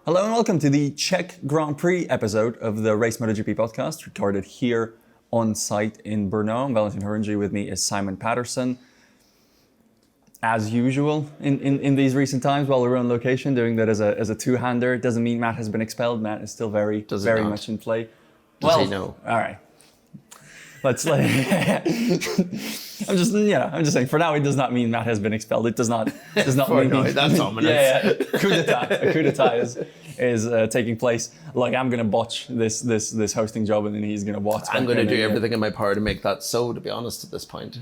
Hello and welcome to the Czech Grand Prix episode of the Race MotoGP Podcast, recorded here on site in Brno. I'm Valentin. With me is Simon Patterson. As usual in these recent times, while we're on location, doing that as a two-hander. Doesn't mean Matt has been expelled. Matt is still very much in play. Does he know? All right. Let's I'm just saying. For now, it does not mean Matt has been expelled. It does not mean that's ominous. Yeah. Coup d'etat is taking place. Like, I'm gonna botch this hosting job, and then he's gonna watch. I'm gonna do everything in my power to make that so. To be honest, at this point,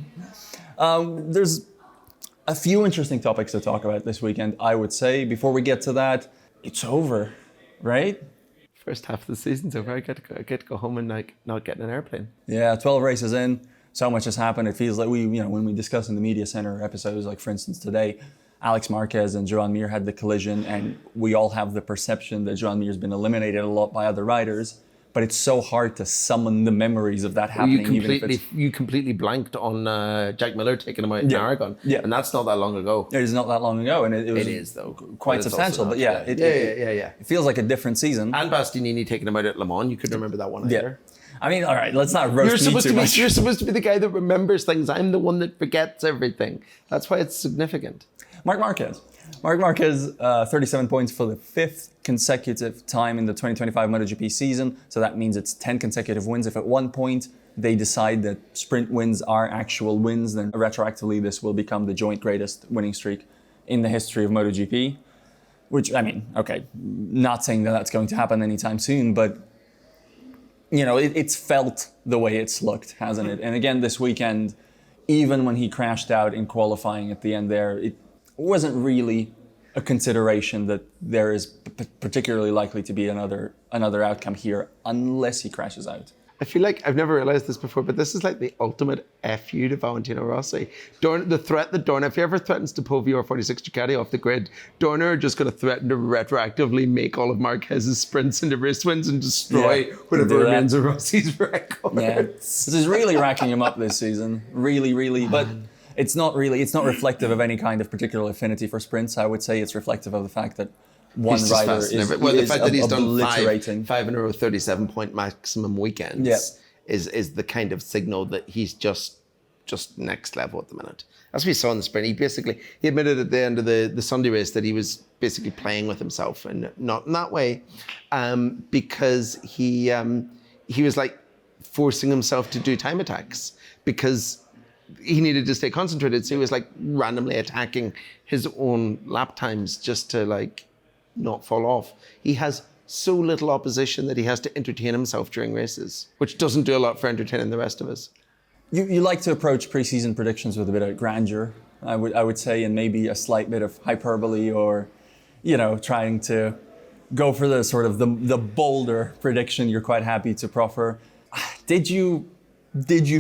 there's a few interesting topics to talk about this weekend. I would say before we get to that, it's over, right? First half of the season's over. I get to go home and not get in an airplane. Yeah, 12 races in. So much has happened. It feels like when we discuss in the media center episodes, like for instance today, Alex Marquez and Joan Mir had the collision, and we all have the perception that Joan Mir's been eliminated a lot by other riders. But it's so hard to summon the memories of that happening. You completely blanked on Jack Miller taking him out in Aragon, and that's not that long ago. It is not that long ago, and it is though quite substantial. But yeah. It feels like a different season. And Bastianini taking him out at Le Mans, you couldn't remember that one either. I mean, all right, let's not roast me too much. You're supposed to be the guy that remembers things. I'm the one that forgets everything. That's why it's significant. Marc Marquez, 37 points for the fifth consecutive time in the 2025 MotoGP season. So that means it's 10 consecutive wins. If at one point they decide that sprint wins are actual wins, then retroactively this will become the joint greatest winning streak in the history of MotoGP. Which, I mean, okay, not saying that that's going to happen anytime soon, but it's felt the way it's looked, hasn't it? And again, this weekend, even when he crashed out in qualifying at the end there, it wasn't really a consideration that there is particularly likely to be another outcome here unless he crashes out. I feel like I've never realized this before, but this is like the ultimate FU to Valentino Rossi. The threat that Dorna, if he ever threatens to pull VR46 Ducati off the grid, Dorna are just going to threaten to retroactively make all of Marquez's sprints into race wins and destroy whatever remains of Rossi's record. Yeah, this is really racking him up this season. Really, but it's not reflective of any kind of particular affinity for sprints. I would say it's reflective of the fact that one rider is the fact that he's done five in a row 37-point maximum weekends is the kind of signal that he's just next level at the minute. As we saw in the sprint, he admitted at the end of the Sunday race that he was basically playing with himself, and not in that way, because he was like forcing himself to do time attacks because he needed to stay concentrated. So he was like randomly attacking his own lap times just to like not fall off. He has so little opposition that he has to entertain himself during races, which doesn't do a lot for entertaining the rest of us. You like to approach preseason predictions with a bit of grandeur, I would say, and maybe a slight bit of hyperbole, or trying to go for the sort of the bolder prediction you're quite happy to proffer. Did you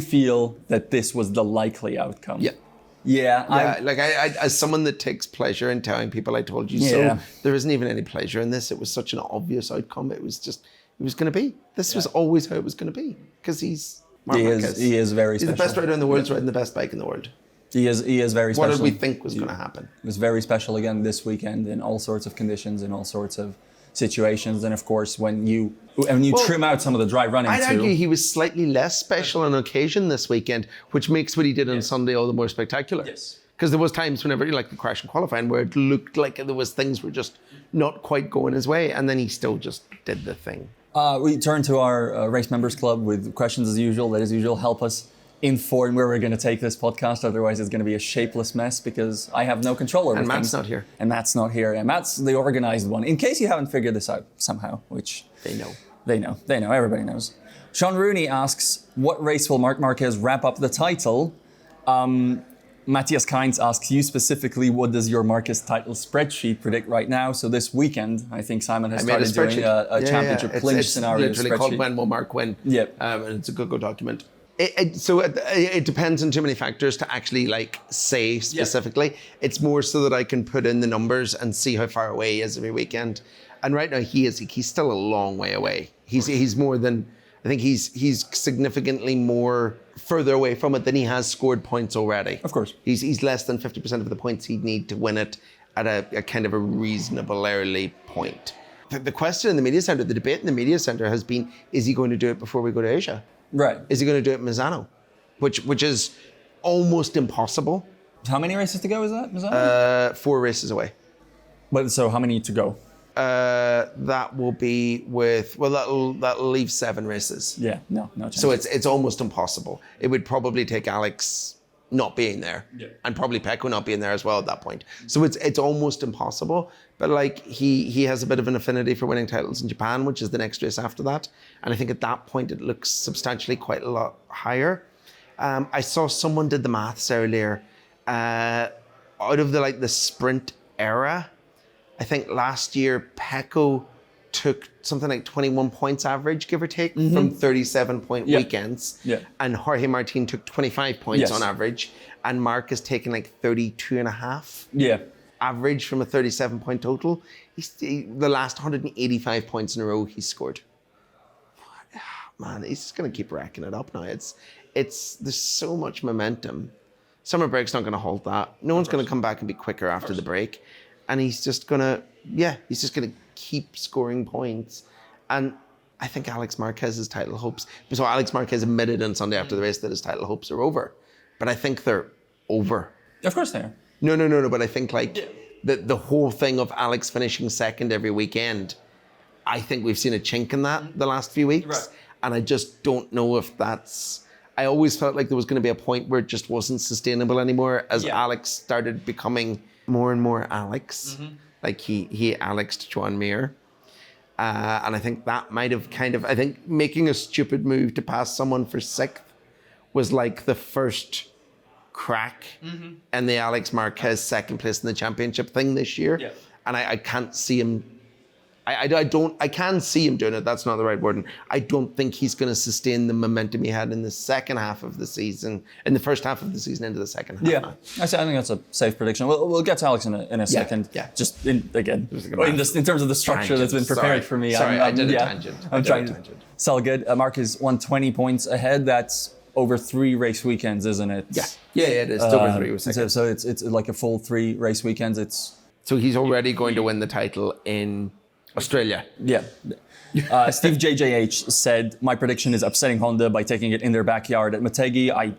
feel that this was the likely outcome? Yeah. I as someone that takes pleasure in telling people I told you so, there isn't even any pleasure in this. It was such an obvious outcome. It was going to be. This was always how it was going to be, because he's Marc Marquez. He is very special. He's the best rider in the world. He's riding the best bike in the world. He is very special. What did we think was going to happen? It was very special again this weekend in all sorts of conditions, in all sorts of situations. And of course, when you trim out some of the dry running I'd argue he was slightly less special on occasion this weekend, which makes what he did on Sunday all the more spectacular. Yes. Because there was times whenever, like the crash in qualifying, where it looked like there was things were just not quite going his way, and then he still just did the thing. We turn to our Race Members Club with questions as usual. That, as usual, help us inform where we're going to take this podcast. Otherwise, it's going to be a shapeless mess because I have no control over things. And Matt's not here. And Matt's not here. And Matt's the organized one. In case you haven't figured this out somehow, which they know. Everybody knows. Sean Rooney asks, what race will Marc Marquez wrap up the title? Matthias Kainz asks you specifically, what does your Marquez title spreadsheet predict right now? So this weekend, I think Simon has started doing a championship clinch scenario spreadsheet. It's literally called When Will Marc Win? Yep. And it's a Google document. It depends on too many factors to actually say specifically. Yep. It's more so that I can put in the numbers and see how far away he is every weekend. And right now he's still a long way away. He's more than, I think he's significantly more further away from it than he has scored points already. Of course. He's less than 50% of the points he'd need to win it at a kind of a reasonable early point. the question in the media center, the debate in the media center has been, is he going to do it before we go to Asia? Right. Is he going to do it in Misano? Which is almost impossible. How many races to go is that, Misano? 4 races away. But so how many to go? That will be that'll leave 7 races. Yeah, no chance. So it's almost impossible. It would probably take Alex not being there, and probably Pecco not being there as well at that point. So it's almost impossible. But like he has a bit of an affinity for winning titles in Japan, which is the next race after that. And I think at that point it looks substantially quite a lot higher. I saw someone did the maths earlier. Out of the sprint era, I think last year Pecco took something like 21 points average, give or take, from 37-point weekends. Yeah. And Jorge Martin took 25 points on average. And Marc has taken like 32 and a half average from a 37-point total. The last 185 points in a row he's scored. Man, he's just going to keep racking it up now. There's so much momentum. Summer break's not going to halt that. No one's going to come back and be quicker after the break. And he's just going to keep scoring points. And I think Alex Marquez's title hopes, so Alex Marquez admitted on Sunday after the race that his title hopes are over. But I think they're over. Of course they are. No. But I think the whole thing of Alex finishing second every weekend, I think we've seen a chink in that the last few weeks. Right. And I just don't know if I always felt like there was going to be a point where it just wasn't sustainable anymore as Alex started becoming more and more Alex. Like he Alexed Joan Mir. And I think that might have I think making a stupid move to pass someone for 6th was like the first crack in the Alex Marquez second place in the championship thing this year. Yeah. And I can't see him. I can see him doing it. That's not the right word. I don't think he's going to sustain the momentum he had in the second half of the season, in the first half of the season into the second half. Yeah, I think that's a safe prediction. We'll get to Alex in a second. Yeah. Just in terms of the structure that's been prepared for me. I did a tangent. I'm trying to sell good. Marc is 120 points ahead. That's over 3 race weekends, isn't it? Yeah, it is. It's over 3 weekends. So it's like a full 3 race weekends. So he's already going to win the title in Australia. Yeah. Steve JJH said, my prediction is upsetting Honda by taking it in their backyard at Motegi. I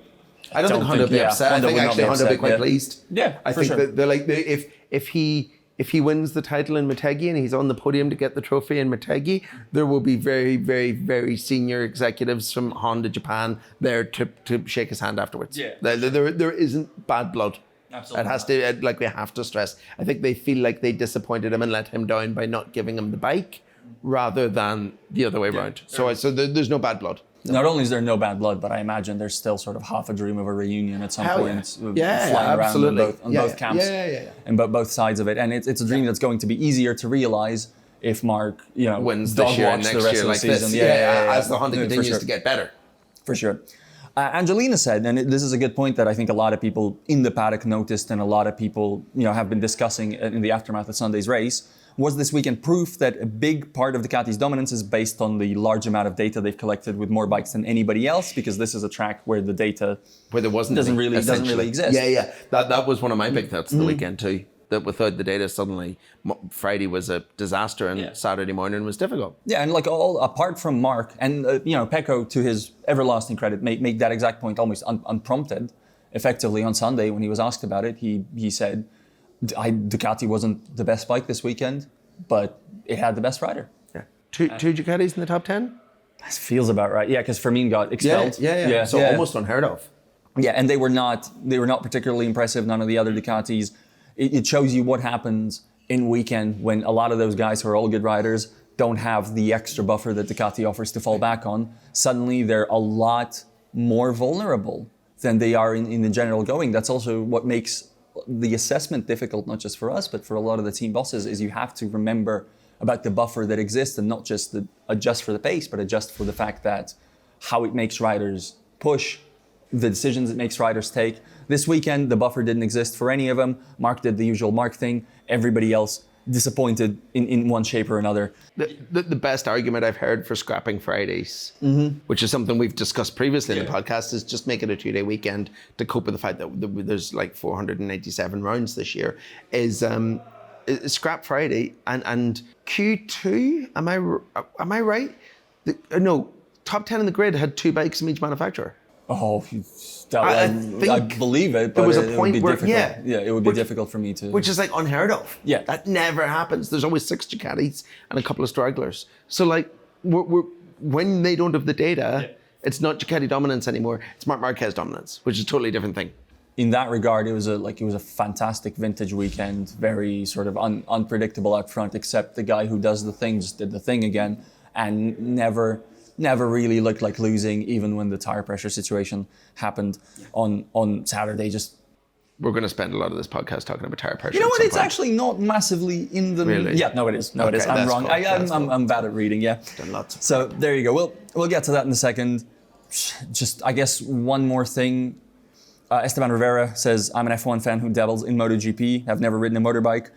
don't think Honda will be upset. I think actually Honda will be quite pleased. Yeah, I think that they're like, if he wins the title in Motegi and he's on the podium to get the trophy in Motegi, there will be very, very, very senior executives from Honda Japan there to shake his hand afterwards. Yeah. There isn't bad blood. Absolutely. It has to, we have to stress. I think they feel like they disappointed him and let him down by not giving him the bike rather than the other way around. So there's no bad blood. Not only is there no bad blood, but I imagine there's still sort of half a dream of a reunion at some point. Flying around on both camps and both sides of it. And it's a dream that's going to be easier to realize if Marc wins this year and next year like this. As the Honda continues to get better. For sure. Angelina said, and this is a good point that I think a lot of people in the paddock noticed and a lot of people have been discussing in the aftermath of Sunday's race, was this weekend proof that a big part of Ducati's dominance is based on the large amount of data they've collected with more bikes than anybody else, because this is a track where the data doesn't really exist. Yeah. That was one of my big thoughts of the weekend too. That without the data, suddenly Friday was a disaster and Saturday morning was difficult. Yeah, and apart from Marc and Pecco, to his everlasting credit, made that exact point almost unprompted. Effectively on Sunday when he was asked about it, he said, Ducati wasn't the best bike this weekend, but it had the best rider. Yeah, two Ducatis in the top 10. That feels about right. Yeah, because Firmin got expelled. Yeah. So almost unheard of. Yeah, and they were not particularly impressive. None of the other Ducatis. It shows you what happens in weekend when a lot of those guys who are all good riders don't have the extra buffer that Ducati offers to fall back on. Suddenly they're a lot more vulnerable than they are in the general going. That's also what makes the assessment difficult, not just for us, but for a lot of the team bosses, is you have to remember about the buffer that exists and not just adjust for the pace, but adjust for the fact that how it makes riders push, the decisions it makes riders take. This weekend, the buffer didn't exist for any of them. Marc did the usual Marc thing. Everybody else disappointed in one shape or another. The best argument I've heard for scrapping Fridays, which is something we've discussed previously in the podcast, is just make it a 2-day weekend to cope with the fact that there's like 497 rounds this year, is scrap Friday and Q2. Am I right? No, top 10 in the grid had 2 bikes from each manufacturer. Oh, I believe it. But there was a point where it would be difficult for me to. Which is like unheard of. Yeah, that never happens. There's always 6 Ducatis and a couple of stragglers. So like when they don't have the data, it's not Ducati dominance anymore. It's Marc Marquez dominance, which is a totally different thing. In that regard, it was a fantastic vintage weekend. Very sort of unpredictable out front, except the guy who does the thing just did the thing again, and never really looked like losing, even when the tire pressure situation happened on Saturday. We're going to spend a lot of this podcast talking about tire pressure. You know what? It's actually not massively in the. Really? Yeah, no, it is. No, it is. I'm wrong. Cool. I'm bad at reading. Yeah. Done lots. So there you go. We'll get to that in a second. Just I guess one more thing. Esteban Rivera says, I'm an F1 fan who dabbles in MotoGP. I've never ridden a motorbike.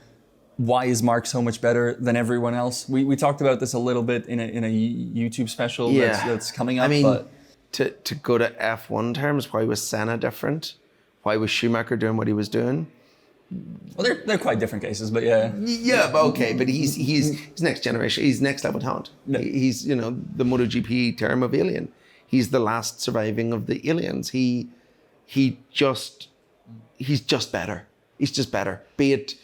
Why is Marc so much better than everyone else? We talked about this a little bit in a YouTube special that's coming up. I mean, to go to F1 terms, why was Senna different? Why was Schumacher doing what he was doing? Well, they're quite different cases, but yeah. Yeah, but okay, but he's next generation. He's next level talent. Yeah. He's the MotoGP term of alien. He's the last surviving of the aliens. He's just better. He's just better. Be it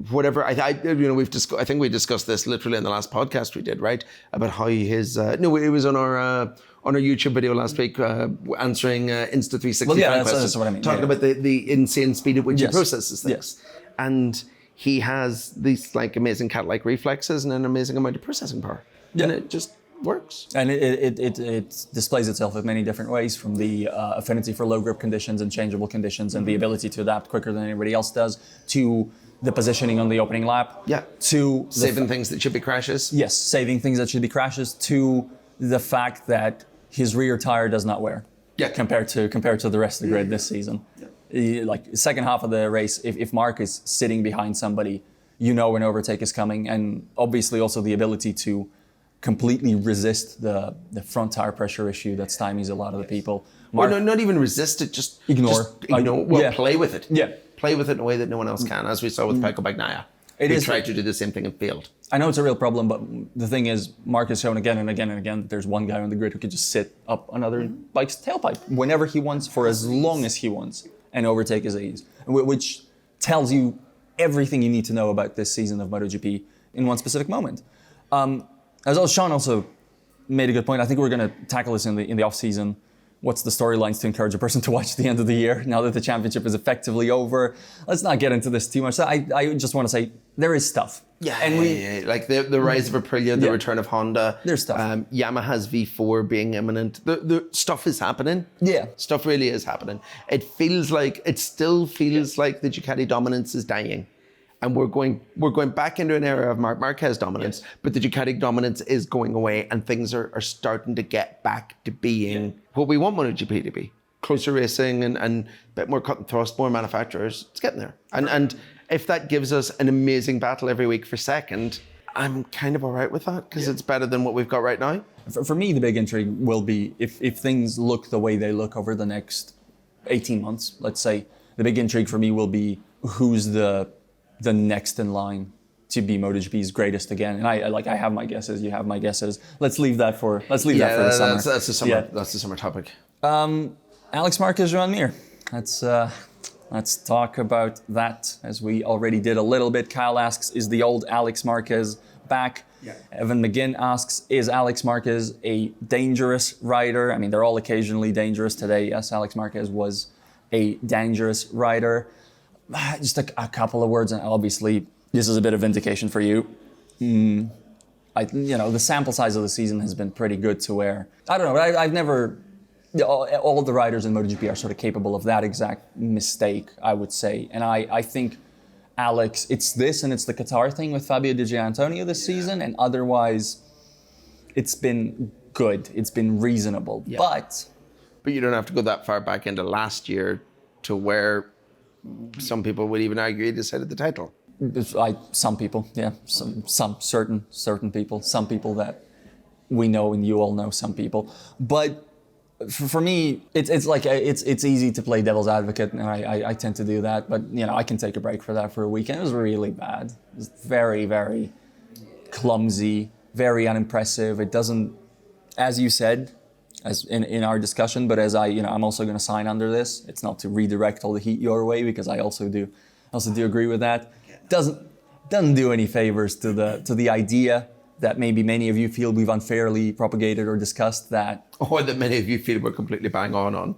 whatever. I think we discussed this literally in the last podcast we did, right? About how his it was on our YouTube video last week, answering Insta365 questions. That's what I mean. Talking about the insane speed at which he processes things. Yes. And he has these like amazing cat-like reflexes and an amazing amount of processing power. Yeah. And it just works. And it displays itself in many different ways, from the affinity for low grip conditions and changeable conditions and the ability to adapt quicker than anybody else does, to the positioning on the opening lap. Yeah. To saving things that should be crashes. Yes, saving things that should be crashes, to the fact that his rear tire does not wear. Yeah. Compared to the rest of the grid this season. Yeah. Like second half of the race, if Marc is sitting behind somebody, an overtake is coming, and obviously also the ability to completely resist the front tire pressure issue that stymies a lot of the people. Marc, or no, not even resist it, just ignore. Play with it. Yeah. Play with it in a way that no one else can, as we saw with Pecco Bagnaia. He tried to do the same thing and failed. I know it's a real problem, but the thing is, Marc has shown again and again and again that there's one guy on the grid who could just sit up another bike's tailpipe whenever he wants, for as long as he wants, and overtake his ease, which tells you everything you need to know about this season of MotoGP in one specific moment. As well, Sean also made a good point. I think we're going to tackle this in the off season. What's the storylines to encourage a person to watch the end of the year now that the championship is effectively over? Let's not get into this too much. I just want to say there is stuff. Yeah, like the rise of Aprilia, the return of Honda. There's stuff. Yamaha's V4 being imminent. The stuff is happening. Yeah. Stuff really is happening. It still feels like the Ducati dominance is dying. And we're going back into an era of Marc Marquez dominance, but the Ducati dominance is going away, and things are starting to get back to being what we want MotoGP to be. Closer racing and a bit more cut and thrust, more manufacturers. It's getting there. And if that gives us an amazing battle every week for second, I'm kind of all right with that, because it's better than what we've got right now. For me, the big intrigue will be if things look the way they look over the next 18 months, let's say, the big intrigue for me will be who's the next in line to be MotoGP's greatest again. And I have my guesses, you have my guesses. Let's leave that for the summer. That's the summer. That's the summer topic. Alex Marquez, Joan Mir. Let's talk about that, as we already did a little bit. Kyle asks, is the old Alex Marquez back? Yeah. Evan McGinn asks, is Alex Marquez a dangerous rider? I mean, they're all occasionally dangerous today. Yes, Alex Marquez was a dangerous rider. Just a couple of words, and obviously this is a bit of vindication for you. The sample size of the season has been pretty good to where, I don't know, but I've never, all the riders in MotoGP are sort of capable of that exact mistake, I would say. And I think Alex, it's this and it's the Qatar thing with Fabio Di Giannantonio this season, and otherwise it's been good, it's been reasonable. Yeah. But you don't have to go that far back into last year to where some people would even argue he decided the title. Some people, yeah. Some certain people. Some people that we know, and you all know some people. But for me, it's easy to play devil's advocate, and I tend to do that. But I can take a break for that for a weekend. It was really bad. It was very, very clumsy, very unimpressive. It doesn't, as you said, as in our discussion, but as I'm also going to sign under this. It's not to redirect all the heat your way, because I also do agree with that. Doesn't do any favors to the idea that maybe many of you feel we've unfairly propagated or discussed that. Or that many of you feel we're completely bang on.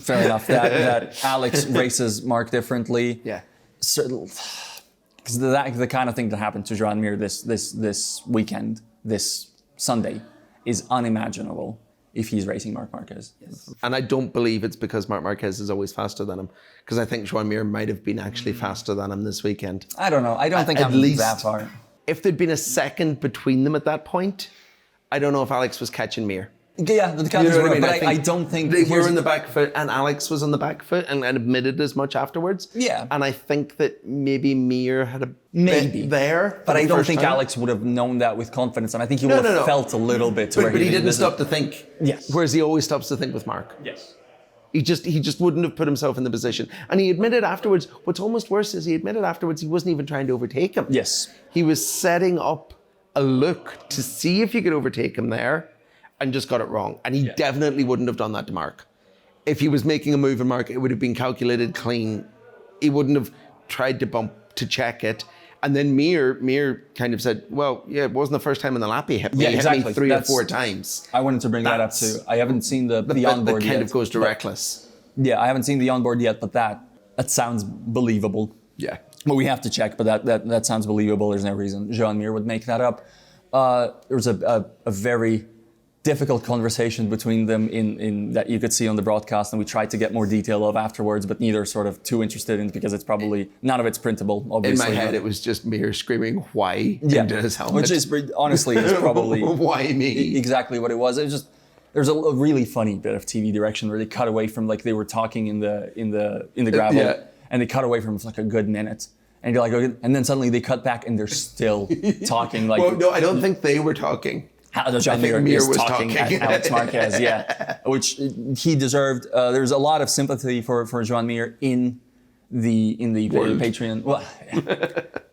Fair enough. That Alex races Marc differently. Yeah. Because the kind of thing that happened to Joan Mir this weekend, this Sunday, is unimaginable if he's racing Marc Marquez. Yes. And I don't believe it's because Marc Marquez is always faster than him, because I think Joan Mir might have been actually faster than him this weekend. I don't know. I don't think I'm that far. If there'd been a second between them at that point, I don't know if Alex was catching Mir. Yeah, the Ducatis were, but I don't think... They were in the back foot, and Alex was on the back foot and admitted as much afterwards. Yeah. And I think that maybe Mir had a bit there. But I don't think Alex would have known that with confidence, and I think he would have felt a little bit to where But he didn't stop to think. Yes. Whereas he always stops to think with Marc. Yes. He just wouldn't have put himself in the position. And he admitted afterwards, what's almost worse is he admitted afterwards he wasn't even trying to overtake him. Yes. He was setting up a look to see if he could overtake him there, and just got it wrong. And he definitely wouldn't have done that to Marc. If he was making a move in Marc, it would have been calculated clean. He wouldn't have tried to bump to check it. And then Mir kind of said, well, yeah, it wasn't the first time in the lap he hit me. Yeah, exactly. He hit me 3 or 4 times. I wanted to bring that up too. I haven't seen the onboard yet. That kind of goes to reckless. Yeah, I haven't seen the onboard yet, but that sounds believable. Yeah. Well, we have to check, but that sounds believable. There's no reason Joan Mir would make that up. There was a very difficult conversation between them in that you could see on the broadcast, and we tried to get more detail of afterwards, but neither sort of too interested in, because it's probably none of it's printable, obviously. In my head, it was just Mir screaming "Why?" into his helmet, which is honestly is probably why me exactly what it was. It was just there's a really funny bit of TV direction where they cut away from, like, they were talking in the gravel, and they cut away from like a good minute. And you're like, okay, and then suddenly they cut back and they're still talking. Like, well, no, I don't think they were talking. Joan Mir was talking at Alex Marquez, which he deserved. There's a lot of sympathy for Joan Mir in the Patreon. Well,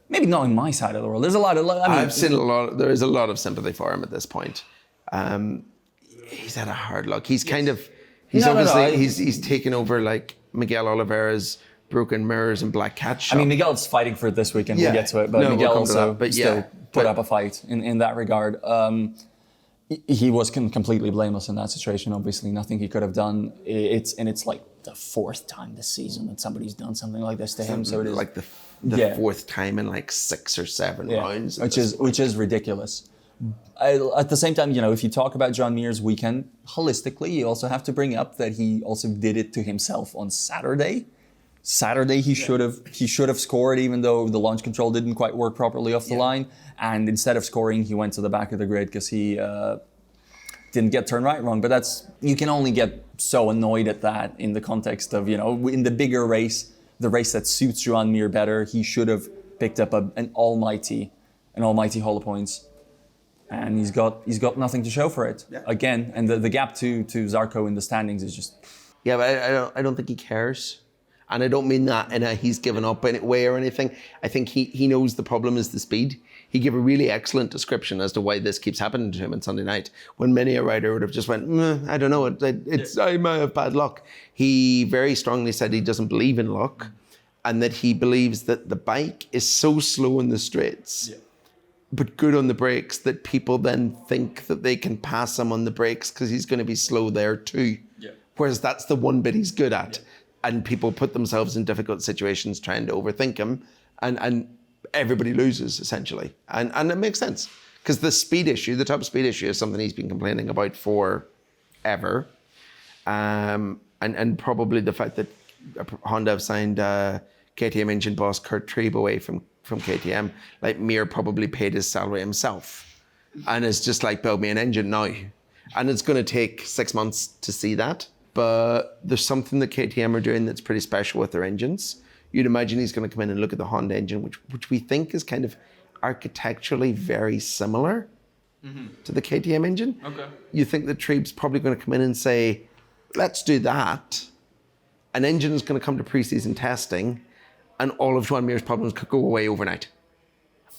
maybe not in my side of the world. There's a lot of. I've seen a lot. There is a lot of sympathy for him at this point. He's had a hard luck. He's kind of. He's taken over like Miguel Oliveira's broken mirrors and black cat shop. I mean, Miguel's fighting for it this weekend. We'll get to it, but Miguel also put up a fight in that regard. He was completely blameless in that situation. Obviously, nothing he could have done. It's like the 4th time this season that somebody's done something like this to him. So it is like the 4th time in like 6 or 7 rounds, which is ridiculous. At the same time, if you talk about Joan Mir's weekend holistically, you also have to bring up that he also did it to himself on Saturday. He should have scored, even though the launch control didn't quite work properly off the line. And instead of scoring, he went to the back of the grid because he didn't get turn right wrong. But you can only get so annoyed at that in the context of, in the bigger race, the race that suits Joan Mir better, he should have picked up an almighty haul of points. And he's got nothing to show for it again. And the gap to Zarco in the standings is just. Yeah, but I don't think he cares. And I don't mean that in a he's given up in a way or anything. I think he knows the problem is the speed. He gave a really excellent description as to why this keeps happening to him on Sunday night, when many a rider would have just went, I don't know, I might have bad luck. He very strongly said he doesn't believe in luck, and that he believes that the bike is so slow in the straights, but good on the brakes, that people then think that they can pass him on the brakes because he's going to be slow there too. Yeah. Whereas that's the one bit he's good at. Yeah. And people put themselves in difficult situations trying to overthink him, and everybody loses, essentially. And it makes sense, because the top speed issue is something he's been complaining about forever. And probably the fact that Honda have signed KTM engine boss Kurt Trieb away from KTM, like Mir probably paid his salary himself. And it's just like, build me an engine now. And it's going to take 6 months to see that. But there's something that KTM are doing that's pretty special with their engines. You'd imagine he's going to come in and look at the Honda engine, which we think is kind of architecturally very similar to the KTM engine. Okay. You think that Treeb's probably going to come in and say, let's do that. An engine is going to come to pre-season testing and all of Joan Mir's problems could go away overnight.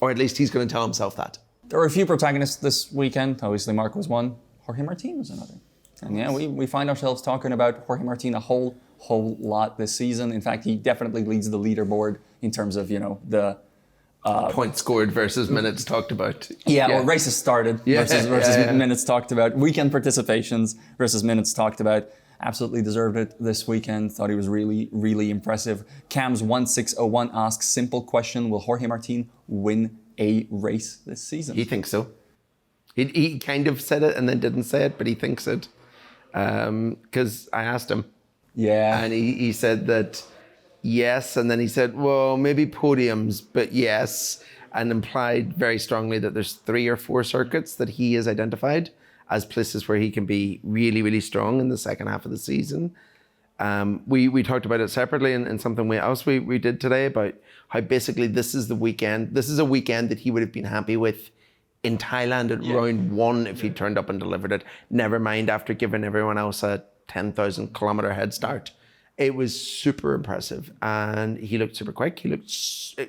Or at least he's going to tell himself that. There were a few protagonists this weekend. Obviously, Marc was one. Jorge Martin was another. And yeah, we find ourselves talking about Jorge Martin a whole lot this season. In fact, he definitely leads the leaderboard in terms of, the points scored versus minutes talked about. Or races started versus minutes talked about. Weekend participations versus minutes talked about. Absolutely deserved it this weekend. Thought he was really, really impressive. Cams1601 asks, simple question, will Jorge Martin win a race this season? He thinks so. He kind of said it and then didn't say it, but he thinks it. Because I asked him. Yeah. And he said that yes, and then he said, well, maybe podiums, but yes, and implied very strongly that there's 3 or 4 circuits that he has identified as places where he can be really, really strong in the second half of the season. We talked about it separately in something else we did today about how basically this is a weekend that he would have been happy with in Thailand at round 1 if he turned up and delivered it. Never mind after giving everyone else a 10,000 kilometer head start. It was super impressive and he looked super quick. He looked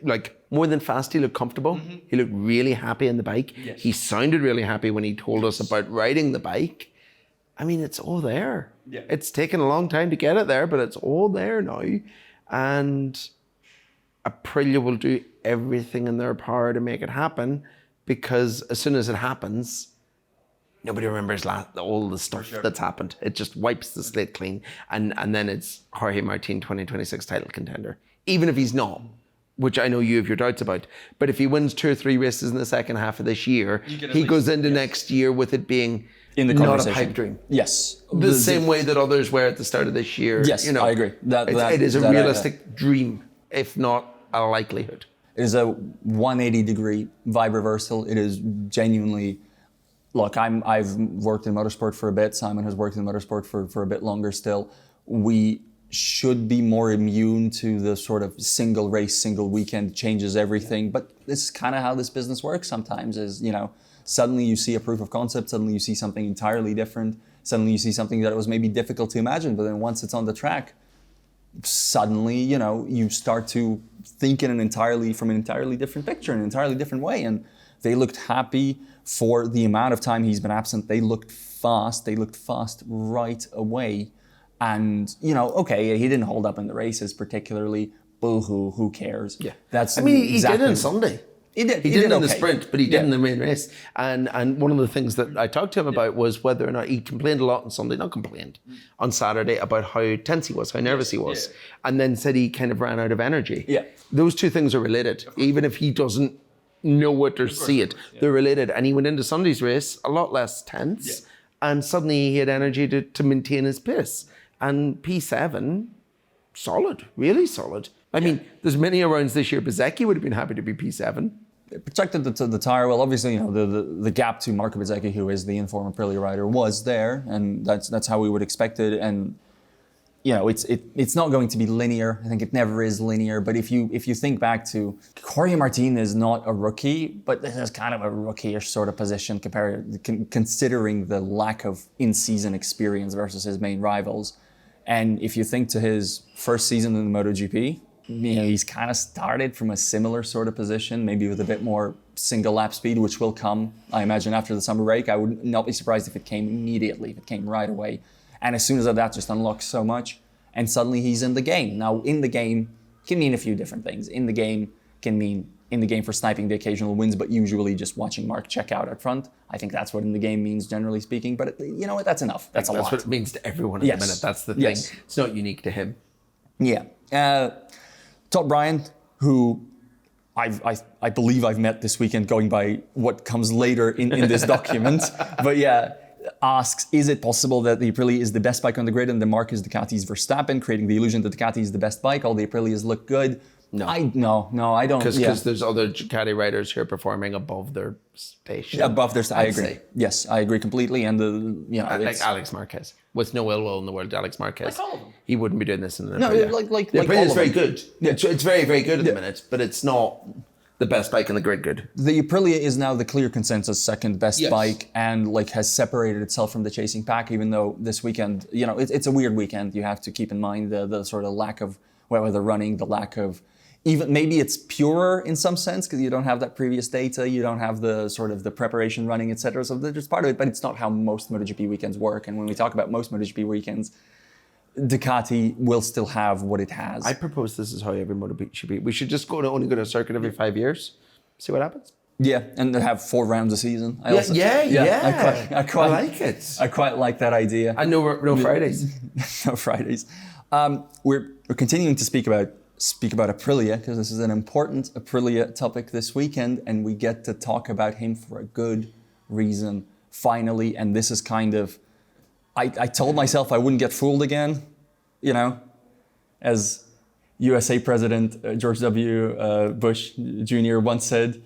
like more than fast, he looked comfortable. Mm-hmm. He looked really happy in the bike. Yes. He sounded really happy when he told us about riding the bike. I mean, it's all there. Yeah. It's taken a long time to get it there, but it's all there now. And Aprilia will do everything in their power to make it happen because as soon as it happens, nobody remembers all the stuff that's happened. It just wipes the slate clean. And then it's Jorge Martin 2026 title contender. Even if he's not, which I know you have your doubts about. But if he wins 2 or 3 races in the second half of this year, he goes into next year with it being in the not a pipe dream. Yes. The same way that others were at the start of this year. Yes, I agree. It is a realistic dream, if not a likelihood. It is a 180-degree vibe reversal. It is genuinely... Look, I've worked in motorsport for a bit. Simon has worked in motorsport for a bit longer still. We should be more immune to the sort of single race, single weekend changes everything. But this is kind of how this business works sometimes is, suddenly you see a proof of concept, suddenly you see something entirely different, suddenly you see something that was maybe difficult to imagine, but then once it's on the track, suddenly, you start to think from an entirely different picture, in an entirely different way. And they looked happy for the amount of time he's been absent. They looked fast right away. And, okay, he didn't hold up in the races particularly. Boo-hoo, who cares? Yeah. He did on Sunday. He did in the sprint, but he did in the main race. And one of the things that I talked to him about was whether or not he complained a lot on Sunday, on Saturday about how tense he was, how nervous he was. And then said he kind of ran out of energy. Yeah. Those two things are related. Even if he doesn't know it or see it, they're related. And he went into Sunday's race a lot less tense. And suddenly he had energy to maintain his pace. And P7, solid, really solid. I mean, there's many rounds this year. Bezzecchi would have been happy to be P7. It protected the Tyre well. Obviously, the gap to Marco Bezzecchi, who is the informed Aprilia rider, was there, and that's how we would expect it. And it's not going to be linear. I think it never is linear. But if you think back to Jorge Martin is not a rookie, but this is kind of a rookie-ish sort of position considering the lack of in-season experience versus his main rivals. And if you think to his first season in the MotoGP, he's kind of started from a similar sort of position, maybe with a bit more single lap speed, which will come, I imagine, after the summer break. I would not be surprised if it came immediately, if it came right away. And as soon as that just unlocks so much, and suddenly he's in the game. Now, in the game can mean a few different things. In the game can mean in the game for sniping the occasional wins, but usually just watching Marc check out at front. I think that's what in the game means, generally speaking. But you know what? That's enough. That's a lot. That's what it means to everyone at the minute. That's the thing. Yes. It's not unique to him. Yeah. Todd Bryant, who I believe I've met this weekend, going by what comes later in this document. But asks, is it possible that the Aprilia is the best bike on the grid and the Marc is Ducati's Verstappen, creating the illusion that Ducati is the best bike, all the Aprilias look good? No, I don't. Because there's other Ducati riders who are performing above their station. I agree. Yes, I agree completely. And like Alex Marquez, with no ill will in the world, Alex Marquez, like all of them. He wouldn't be doing this in the Aprilia. The Aprilia is very good. Yeah. It's very, very good at the minute, but it's not the best bike in the grid. The Aprilia is now the clear consensus second best Yes. bike, and like has separated itself from the chasing pack. Even though this weekend, it's a weird weekend. You have to keep in mind the sort of lack of weather running, the lack of even maybe it's purer in some sense because you don't have that previous data, you don't have the sort of the preparation running, etc. So there's part of it, but it's not how most MotoGP weekends work. And when we talk about most MotoGP weekends, Ducati will still have what it has. I propose this is how every MotoGP should be. We should just only go to a circuit every 5 years, see what happens. Yeah, and they have 4 rounds a season. I like it. I quite like that idea. And no Fridays. No Fridays. We're continuing to speak about Aprilia because this is an important Aprilia topic this weekend, and we get to talk about him for a good reason finally. And this is kind of, I told myself I wouldn't get fooled again, as USA President George W. Bush Jr. once said,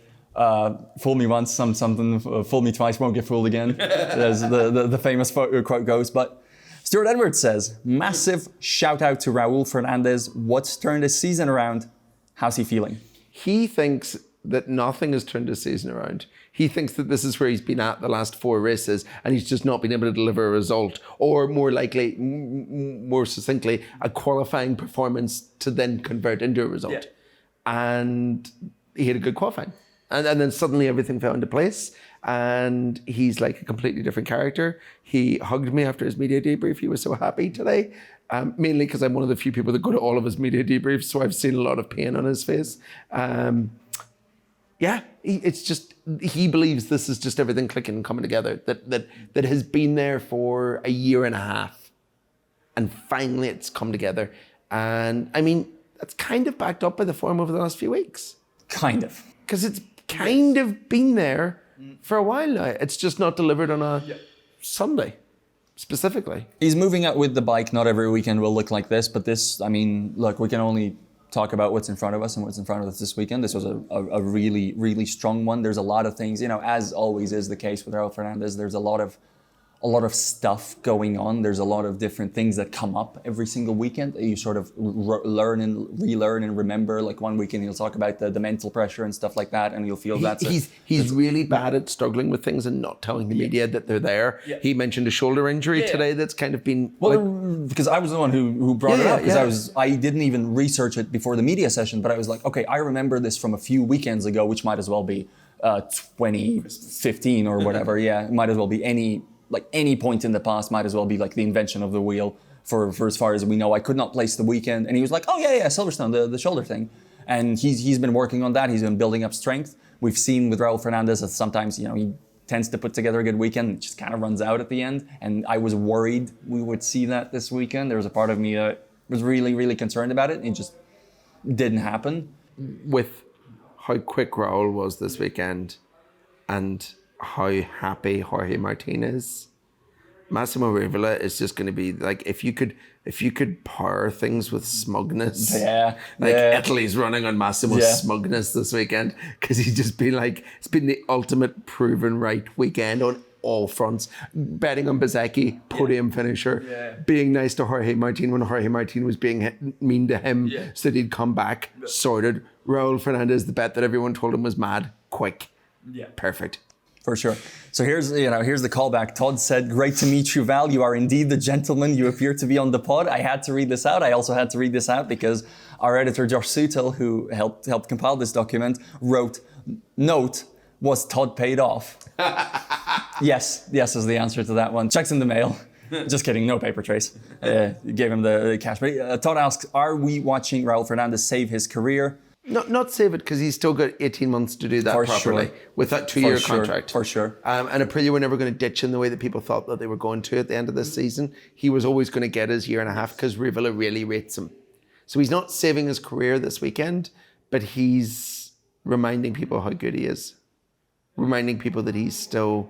"Fool me once, fool me twice, won't get fooled again." As the famous quote goes. But Stuart Edwards says, massive shout out to Raul Fernandez. What's turned his season around? How's he feeling? He thinks that nothing has turned his season around. He thinks that this is where he's been at the last 4 races and he's just not been able to deliver a result, or more likely, more succinctly, a qualifying performance to then convert into a result. Yeah. And he had a good qualifying. And then suddenly everything fell into place and he's like a completely different character. He hugged me after his media debrief. He was so happy today, mainly because I'm one of the few people that go to all of his media debriefs, so I've seen a lot of pain on his face. He believes this is just everything clicking and coming together, that has been there for a year and a half. And finally it's come together. And I mean, that's kind of backed up by the form over the last few weeks. Kind of. Because it's kind of been there for a while now. It's just not delivered on a Sunday, specifically. He's moving out with the bike. Not every weekend will look like this, but this, I mean, look, we can only talk about what's in front of us and what's in front of us this weekend. This was a really, really strong one. There's a lot of things, as always is the case with Raul Fernandez, there's a lot of stuff going on. There's a lot of different things that come up every single weekend. You sort of learn and relearn and remember. Like one weekend he'll talk about the mental pressure and stuff like that, and you'll feel he's really bad at struggling with things and not telling the media that they're there. Yeah. He mentioned a shoulder injury today that's kind of been... because I was the one who brought it up, because I didn't even research it before the media session, but I was like, okay, I remember this from a few weekends ago, which might as well be 2015 or whatever. Yeah, it might as well be any point in the past, might as well be like the invention of the wheel for as far as we know. I could not place the weekend. And he was like, oh yeah, Silverstone, the shoulder thing. And he's been working on that. He's been building up strength. We've seen with Raul Fernandez that sometimes, he tends to put together a good weekend. It just kind of runs out at the end. And I was worried we would see that this weekend. There was a part of me that was really, really concerned about it. It just didn't happen. With how quick Raul was this weekend and how happy Jorge Martin is, Massimo Rivola is just going to be like, if you could power things with smugness, Italy's running on Massimo's smugness this weekend, because he's just been like, it's been the ultimate proven right weekend on all fronts. Betting on Bezzecchi, podium finisher, being nice to Jorge Martin when Jorge Martin was being mean to him, so that he'd come back, sorted. Raul Fernandez, the bet that everyone told him was mad, quick, perfect. For sure. So here's the callback. Todd said, "Great to meet you, Val. You are indeed the gentleman you appear to be on the pod." I had to read this out. I also had to read this out because our editor, Josh Sutel, who helped compile this document, wrote, "Note, was Todd paid off?" Yes is the answer to that one. Checks in the mail. Just kidding, no paper trace. Gave him the cash. But Todd asks, are we watching Raul Fernandez save his career? Not save it, because he's still got 18 months to do that properly with that 2-year contract. For sure. And Aprilia were never going to ditch him the way that people thought that they were going to at the end of this season. He was always going to get his year and a half because Rivola really rates him. So he's not saving his career this weekend, but he's reminding people how good he is. Reminding people that he's still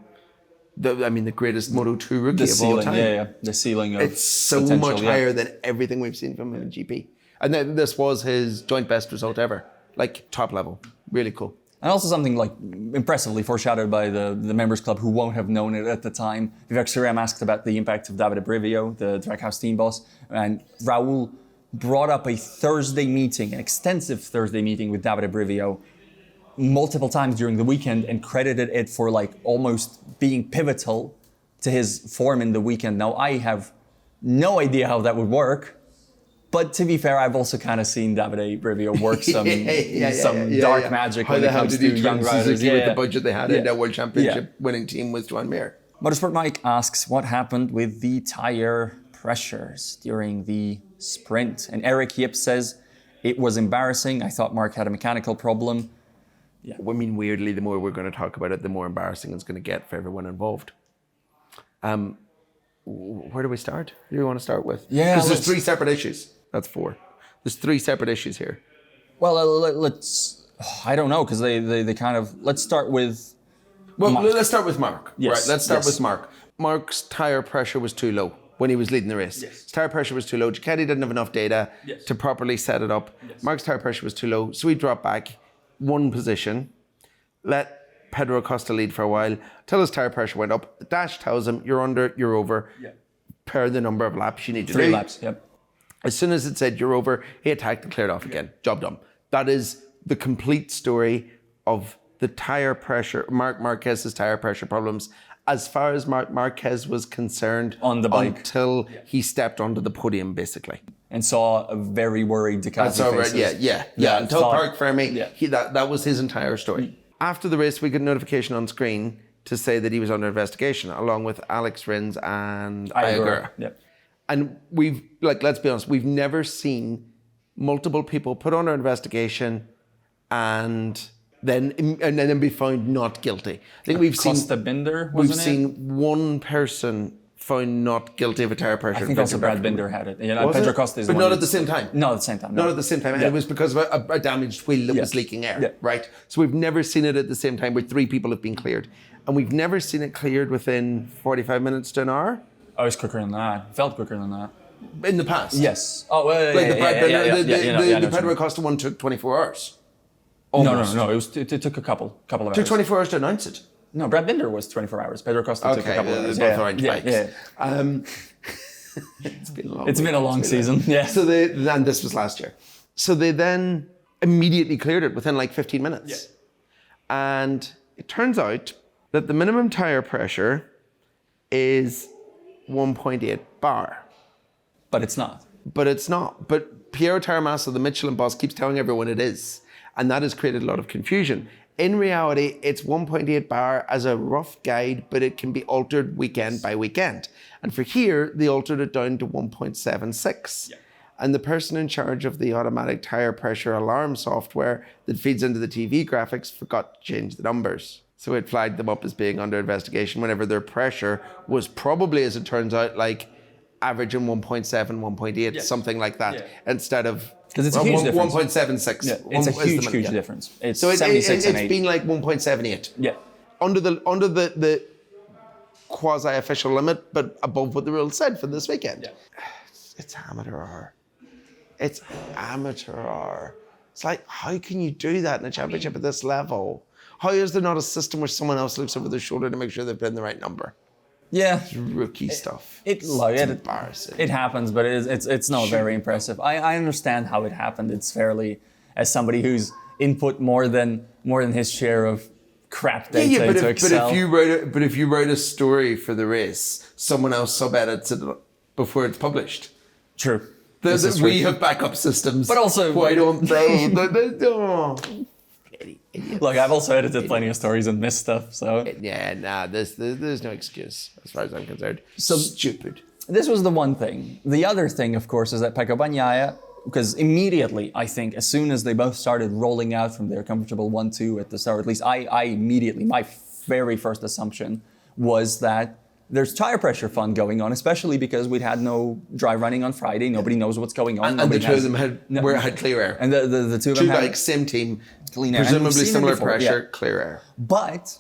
the greatest Moto2 rookie of all time. Yeah. The ceiling of it's so much higher than everything we've seen from him in GP. And then this was his joint best result ever. Like top level. Really cool. And also something like impressively foreshadowed by the members club who won't have known it at the time. Vivek Suryavam asked about the impact of Davide Brivio, the Trackhouse team boss. And Raul brought up an extensive Thursday meeting with Davide Brivio multiple times during the weekend and credited it for like almost being pivotal to his form in the weekend. Now, I have no idea how that would work. But to be fair, I've also kind of seen Davide Brivio work some dark magic when it comes to young riders. With the budget they had in their World Championship winning team with Joan Mir. Motorsport Mike asks, what happened with the tire pressures during the sprint? And Eric Yip says, it was embarrassing. I thought Mark had a mechanical problem. Yeah. I mean, weirdly, the more we're going to talk about it, the more embarrassing it's going to get for everyone involved. Where do we start? Who do we want to start with? Yeah, because there's 3 separate issues. That's 4. There's 3 separate issues here. Well, let's. I don't know because they kind of. Let's start with. Well, let's start with Mark. Yes. Right. Let's start with Mark. Mark's tire pressure was too low when he was leading the race. Yes. His tire pressure was too low. Ducati didn't have enough data to properly set it up. Yes. Mark's tire pressure was too low, so he dropped back 1 position, let Pedro Acosta lead for a while till his tire pressure went up. The dash tells him you're under, you're over. Per the number of laps you need to do. 3 laps. Yep. As soon as it said you're over, he attacked and cleared off again. Job done. That is the complete story of the tire pressure, Marc Marquez's tire pressure problems, as far as Marc Marquez was concerned on the bike until he stepped onto the podium, basically. And saw a very worried Ducati faces. Yeah. Until Park Fermi, that was his entire story. After the race, we got a notification on screen to say that he was under investigation, along with Alex Rins and Ayagura. Yep. And we've, let's be honest, we've never seen multiple people put under investigation and then be found not guilty. I think we've Costa Binder, we've seen 1 person found not guilty of a tire pressure. I think also Brad Binder had it. Pedro Costa is but not at the same time. No, at the same time. Not at the same time. And it was because of a damaged wheel that was leaking air, right? So we've never seen it at the same time where 3 people have been cleared. And we've never seen it cleared within 45 minutes to an hour. Oh, it's quicker than that. Felt quicker than that. In the past. Yes. Oh, the Pedro Acosta one took 24 hours. Almost. No. It took a couple of hours. It took 24 hours to announce it. No, Brad Binder was 24 hours. Pedro Costa took a couple of hours. Both orange bikes. It's been a long season. Yeah. So and this was last year. So they then immediately cleared it within 15 minutes. Yeah. And it turns out that the minimum tire pressure is 1.8 bar. But it's not. But Piero Taramassa, the Michelin boss, keeps telling everyone it is. And that has created a lot of confusion. In reality, it's 1.8 bar as a rough guide, but it can be altered weekend by weekend. And for here, they altered it down to 1.76. Yeah. And the person in charge of the automatic tire pressure alarm software that feeds into the TV graphics forgot to change the numbers. So it flagged them up as being under investigation whenever their pressure was probably, as it turns out, averaging 1.7, 1.8, something like that, instead of... Because it's a huge difference. 1.76. Yeah, it's a huge difference. It's so 76 and 80. It's been 1.78. Yeah. Under the quasi-official limit, but above what the rules said for this weekend. Yeah. It's amateur hour. It's amateur hour. It's how can you do that in a championship at this level? How is there not a system where someone else looks over their shoulder to make sure they've been the right number? Yeah, it's rookie stuff. It's embarrassing. It happens, but it's not very impressive. I understand how it happened. It's fairly, as somebody who's input more than his share of crap data to Excel. But if you write a story for the race, someone else sub-edits it before it's published. True. We have backup systems. But also, why don't they? Look, I've also edited plenty of stories and missed stuff, so... There's no excuse, as far as I'm concerned. So stupid. This was the one thing. The other thing, of course, is that Pecco Bagnaia, because immediately, I think, as soon as they both started rolling out from their comfortable 1-2 at the start, at least I immediately, my very first assumption was that there's tire pressure fun going on, especially because we'd had no dry running on Friday. Nobody knows what's going on. And the two of them had clear air. And the two of them had same team, clean air. Presumably similar pressure, clear air. But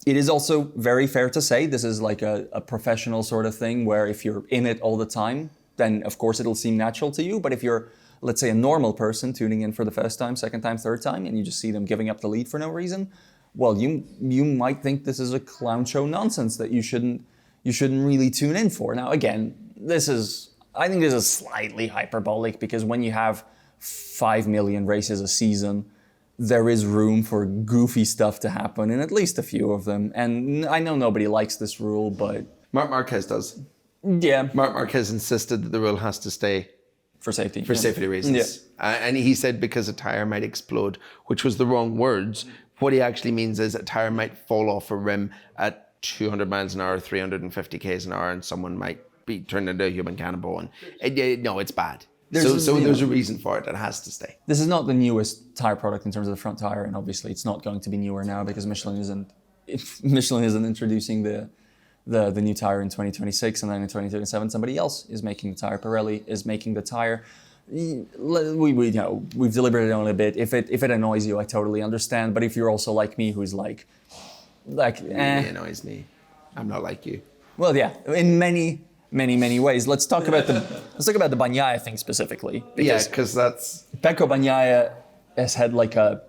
it is also very fair to say this is a professional sort of thing where if you're in it all the time, then of course it'll seem natural to you. But if you're, let's say, a normal person tuning in for the first time, second time, third time, and you just see them giving up the lead for no reason, well, you might think this is a clown show nonsense that you shouldn't really tune in for. Now, again, I think this is slightly hyperbolic because when you have 5 million races a season, there is room for goofy stuff to happen in at least a few of them. And I know nobody likes this rule, but... Marc Marquez does. Yeah. Marc Marquez insisted that the rule has to stay for safety. For safety reasons. Yeah. And he said because a tyre might explode, which was the wrong words. What he actually means is a tyre might fall off a rim at 200 miles an hour, 350 k's an hour, and someone might be turned into a human cannibal. And no, it's bad. There's a reason for it. It has to stay. This is not the newest tyre product in terms of the front tyre, and obviously it's not going to be newer now because Michelin isn't introducing the new tyre in 2026, and then in 2027 somebody else is making the tyre. Pirelli is making the tyre. We've deliberated on it a bit. If it annoys you, I totally understand. But if you're also like me, who's like, It annoys me. I'm not like you. Well, yeah, in many ways. Let's talk about the Bagnaia thing specifically. Because that's Pecco Bagnaia has had like a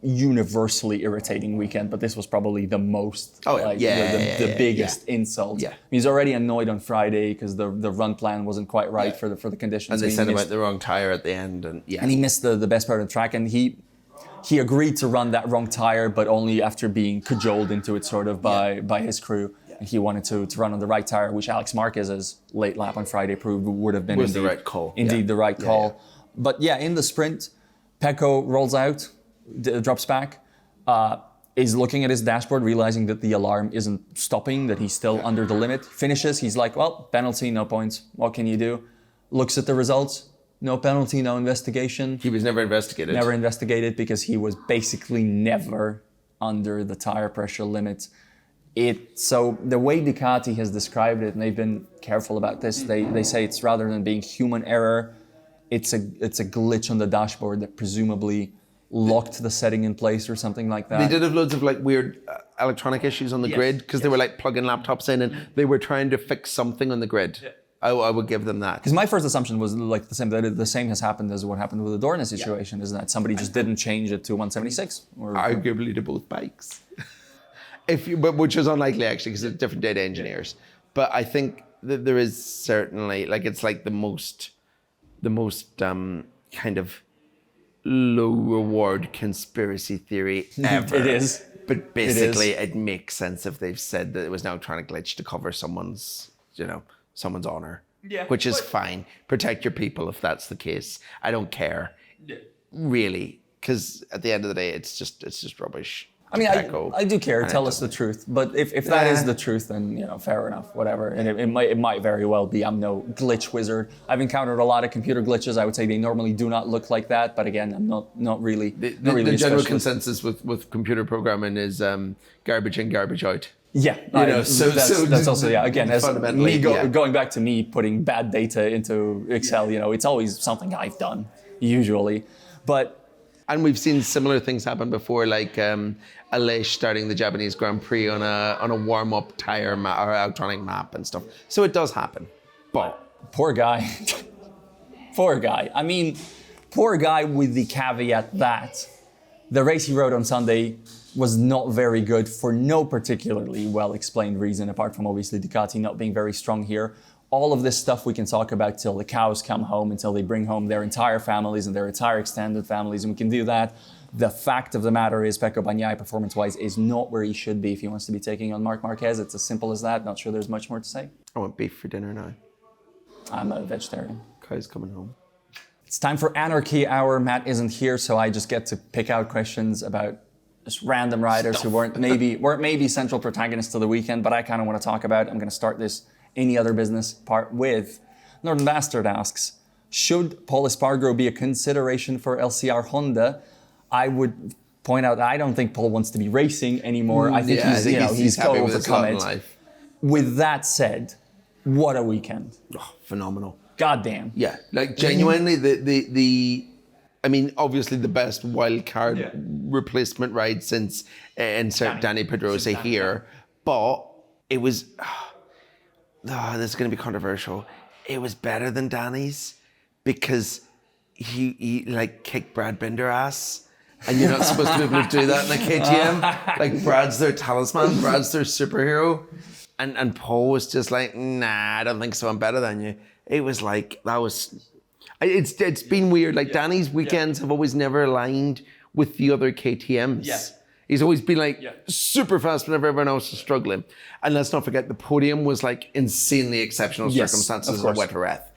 universally irritating weekend, but this was probably the most the biggest insult. Yeah. He's already annoyed on Friday because the run plan wasn't quite right for the conditions. And they sent him out the wrong tyre at the end, and he missed the best part of the track, and he agreed to run that wrong tyre, but only after being cajoled into it sort of by his crew. And he wanted to run on the right tyre, which Alex Marquez's late lap on Friday proved would have been the right call. Indeed, the right call. But in the sprint, Pecco rolls out, drops back, is looking at his dashboard, realizing that the alarm isn't stopping, that he's still under the limit. Finishes, he's like, well, penalty, no points. What can you do? Looks at the results, no penalty, no investigation. He was never investigated. Never investigated because he was basically never under the tire pressure limit. So the way Ducati has described it, and they've been careful about this, they say it's rather than being human error, it's a glitch on the dashboard that presumably locked the setting in place or something like that. They did have loads of weird electronic issues on the grid because they were plugging laptops in and they were trying to fix something on the grid. Yeah. I would give them that. Because my first assumption was the same, that the same has happened as what happened with the Dorna situation, is that somebody just didn't change it to 176. Arguably to both bikes. Which is unlikely actually because it's different data engineers. But I think that there is certainly it's like the most kind of low reward conspiracy theory ever. It is. But basically it makes sense if they've said that it was now trying to glitch to cover someone's honor. Yeah. Which is fine. Protect your people if that's the case. I don't care. Yeah. Really. Because at the end of the day it's just rubbish. I mean, I do care. Tell us the truth. But if that is the truth, then fair enough, whatever. And it might very well be. I'm no glitch wizard. I've encountered a lot of computer glitches. I would say they normally do not look like that. But again, I'm not really. The general consensus with computer programming is garbage in, garbage out. Yeah, that's also again as me going back to me putting bad data into Excel. It's always something I've done usually, but. And we've seen similar things happen before, like Aleix starting the Japanese Grand Prix on a warm-up tyre or electronic map and stuff. So it does happen. But poor guy. Poor guy. I mean, poor guy with the caveat that the race he rode on Sunday was not very good for no particularly well-explained reason, apart from obviously Ducati not being very strong here. All of this stuff we can talk about till the cows come home, until they bring home their entire families and their entire extended families, and we can do that. The fact of the matter is Pecco Bagnaia, performance-wise, is not where he should be if he wants to be taking on Marc Marquez. It's as simple as that. Not sure there's much more to say. I want beef for dinner now. I'm a vegetarian. Kai's coming home. It's time for Anarchy Hour. Matt isn't here, so I just get to pick out questions about just random riders who weren't maybe central protagonists of the weekend, but I kind of want to talk about. I'm going to start this any other business part with. Northern Bastard asks, should Pol Espargaro be a consideration for LCR Honda? I would point out that I don't think Pol wants to be racing anymore. I think he's happy with overcome it. Life. With that said, what a weekend. Oh, phenomenal. Goddamn. Yeah, genuinely obviously the best wild card replacement ride since insert Danny Pedrosa here, but it was this is going to be controversial. It was better than Danny's because he kicked Brad Binder ass, and you're not supposed to be able to do that in a KTM. Brad's their talisman, Brad's their superhero, and Pol was just like, nah, I don't think so. I'm better than you. It was that was. It's been weird. Danny's weekends have always never aligned with the other KTMs. Yeah. He's always been like super fast whenever everyone else was struggling. And let's not forget, the podium was like insanely exceptional circumstances at Wet Reth.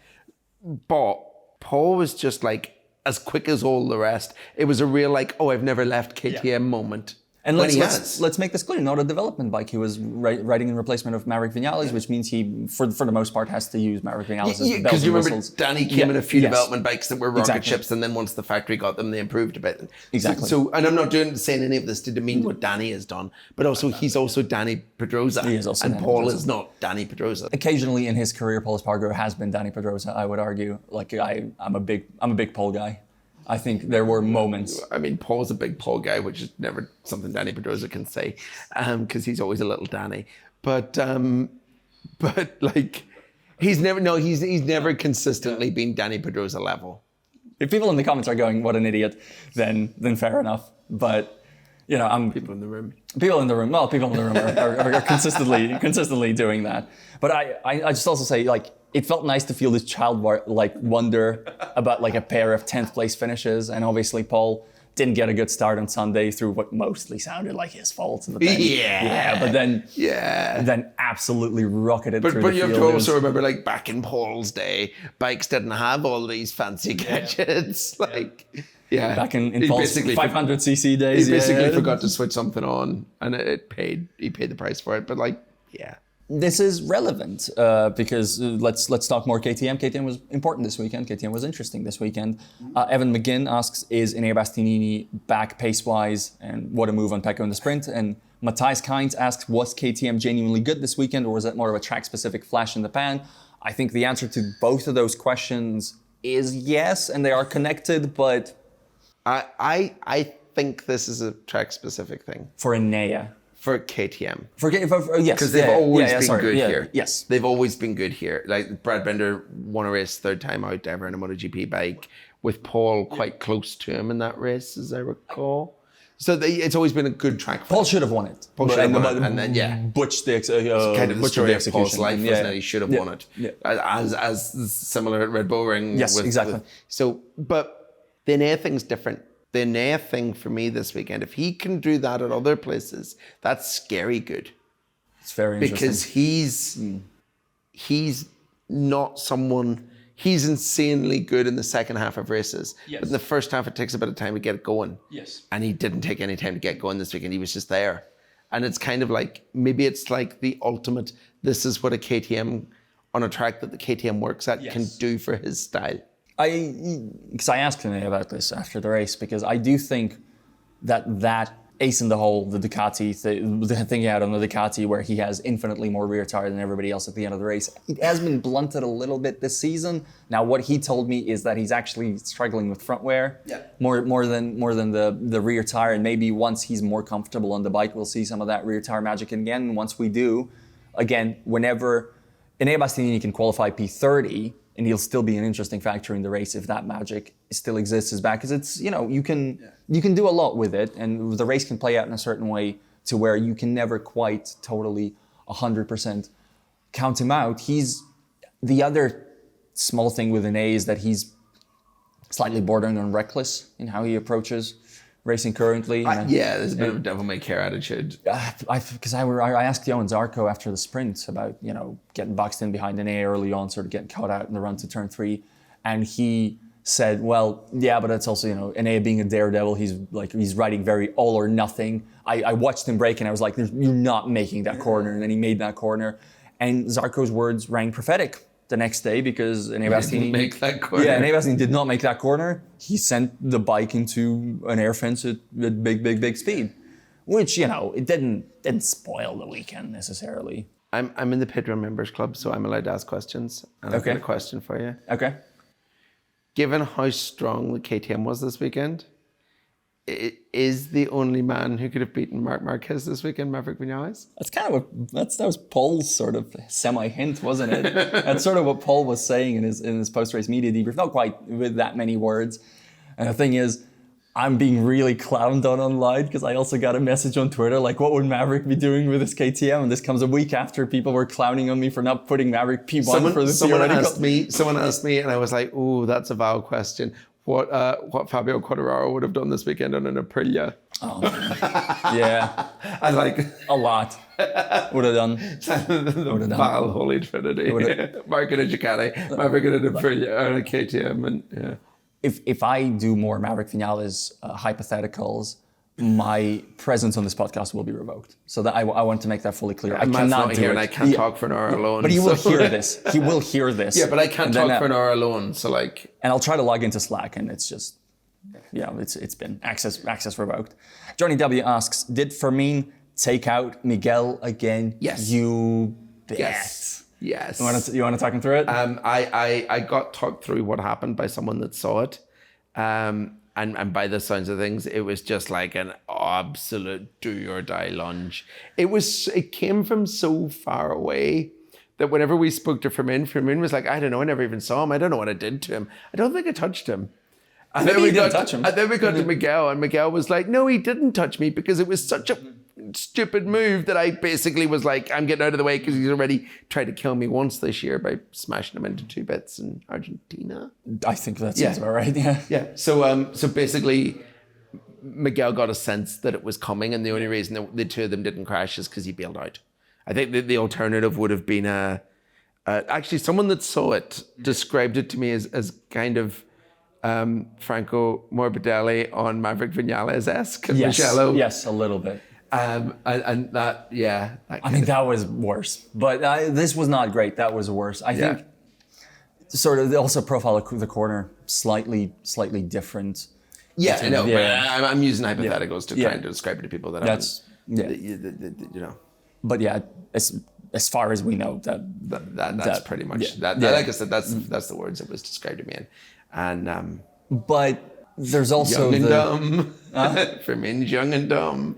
But Paul was just like as quick as all the rest. It was a real like, oh, I've never left KTM moment. And let's make this clear, not a development bike. He was riding in replacement of Maverick Vinales, which means he, for the most part, has to use Maverick Vinales as the bells and whistles. Because you remember Danny came in a few development bikes that were rocket ships, and then once the factory got them, they improved a bit. Exactly. So and I'm not saying any of this to demean what Danny has done, but also he's also Danny Pedrosa. He is also and Danny Paul Pedrosa. is not Danny Pedrosa. Occasionally in his career, Pol Espargaro has been Danny Pedrosa, I would argue. Like I'm a big Pol guy. I think there were moments. I mean, Paul's a big Pol guy, which is never something Danny Pedrosa can say, because he's always a little Danny. But like, he's never consistently been Danny Pedrosa level. If people in the comments are going, "What an idiot," then fair enough. But you know, people in the room. People in the room are consistently doing that. But I just also say, like, it felt nice to feel this childlike wonder about like a pair of 10th place finishes, and obviously Paul didn't get a good start on Sunday through what mostly sounded like his fault. But then absolutely rocketed through the field. But you have to also remember, like, back in Paul's day, bikes didn't have all these fancy gadgets. Back in Paul's 500cc days. He basically forgot to switch something on, and he paid the price for it. But this is relevant because let's talk more KTM. KTM was important this weekend. KTM was interesting this weekend. Evan McGinn asks, is Enea Bastianini back pace-wise, and what a move on Pecco in the sprint? And Matthias Kynes asks, was KTM genuinely good this weekend, or was it more of a track-specific flash in the pan? I think the answer to both of those questions is yes, and they are connected, but... I think this is a track-specific thing. For Enea. For KTM. Yes. Because they've always been good here. Yes. They've always been good here. Like, Brad Binder won a race third time out ever in a MotoGP bike, with Paul quite close to him in that race, as I recall. So it's always been a good track. Paul should have won it. And then Butch the kind of the story of Paul's life, wasn't it? He should have won it. Yeah. As similar at Red Bull Ring. Yes, exactly. But the Enea thing's different. The Enea thing for me this weekend, if he can do that at other places, that's scary good. It's very interesting. Because he's not someone, he's insanely good in the second half of races. Yes. But in the first half, it takes a bit of time to get it going. Yes. And he didn't take any time to get going this weekend. He was just there. And it's kind of like, maybe it's like the ultimate, this is what a KTM on a track that the KTM works at can do for his style. Because I asked him about this after the race, because I do think that ace in the hole, the Ducati, the thing he had on the Ducati, where he has infinitely more rear tire than everybody else at the end of the race, it has been blunted a little bit this season. Now, what he told me is that he's actually struggling with front wear more than the rear tire, and maybe once he's more comfortable on the bike, we'll see some of that rear tire magic again. And once we do, again, whenever Enea Bastianini can qualify P30, and he'll still be an interesting factor in the race if that magic still exists as back. Because it's, you can do a lot with it, and the race can play out in a certain way to where you can never quite totally 100% count him out. The other small thing with Enea is that he's slightly bordering on reckless in how he approaches racing currently. There's a bit of a devil-may-care attitude. Because I asked Johan Zarco after the sprint about, getting boxed in behind Enea early on, sort of getting caught out in the run to turn 3. And he said, well, yeah, but it's also, Enea being a daredevil, he's riding very all or nothing. I watched him brake and I was like, you're not making that corner. And then he made that corner. And Zarco's words rang prophetic the next day, because Enea Bastianini make that corner. Yeah, Enea Bastianini did not make that corner. He sent the bike into an air fence at big speed, which it didn't spoil the weekend necessarily. I'm in the Patreon members club, so I'm allowed to ask questions. And I've got a question for you. Okay. Given how strong the KTM was this weekend, is the only man who could have beaten Marc Marquez this weekend Maverick Vinales? That's kind of that was Paul's sort of semi-hint, wasn't it? That's sort of what Paul was saying in his post-race media debrief, not quite with that many words. And the thing is, I'm being really clowned on online, because I also got a message on Twitter like, what would Maverick be doing with his KTM? And this comes a week after people were clowning on me for not putting Maverick P1 for the theoretical. Someone asked me, and I was like, "Ooh, that's a valid question. what Fabio Quartararo would have done this weekend on an Aprilia. Oh, yeah. I like a lot. Would have done. The vile holy trinity. Mark in a Ducati, Maverick in an Aprilia, or a KTM, and yeah. If I do more Maverick Vinales hypotheticals, my presence on this podcast will be revoked. So that I want to make that fully clear. I cannot do here, it. and I can't talk for an hour alone. But he will hear this. He will hear this. Yeah, but I can't talk for an hour alone. So like, and I'll try to log into Slack, and it's just, it's been access revoked. Johnny W asks, did Fermin take out Miguel again? Yes. You bet. Yes. You want to talk him through it? I got talked through what happened by someone that saw it. And by the sounds of things, it was just like an absolute do or die lunge. It came from so far away that whenever we spoke to Fermin was like, I don't know, I never even saw him. I don't know what I did to him. I don't think I touched him. And then we got to Miguel, and Miguel was like, no, he didn't touch me because it was such a stupid move that I basically was like, I'm getting out of the way because he's already tried to kill me once this year by smashing him into 2 bits in Argentina. I think that sounds about right. Yeah. Yeah. So basically, Miguel got a sense that it was coming, and the only reason that the two of them didn't crash is because he bailed out. I think the alternative would have been actually someone that saw it described it to me as kind of Franco Morbidelli on Maverick Vinales-esque. Yes. Michello. Yes, a little bit. And that, yeah. I mean, that was worse. But this was not great. That was worse. I think sort of also profile of the corner slightly different. Yeah, I know. Yeah. I'm using hypotheticals to try and describe it to people that But yeah, as far as we know, that's pretty much that. Like I said, that's the words it was described to me in. And but there's also young and dumb. Fermin's young and dumb.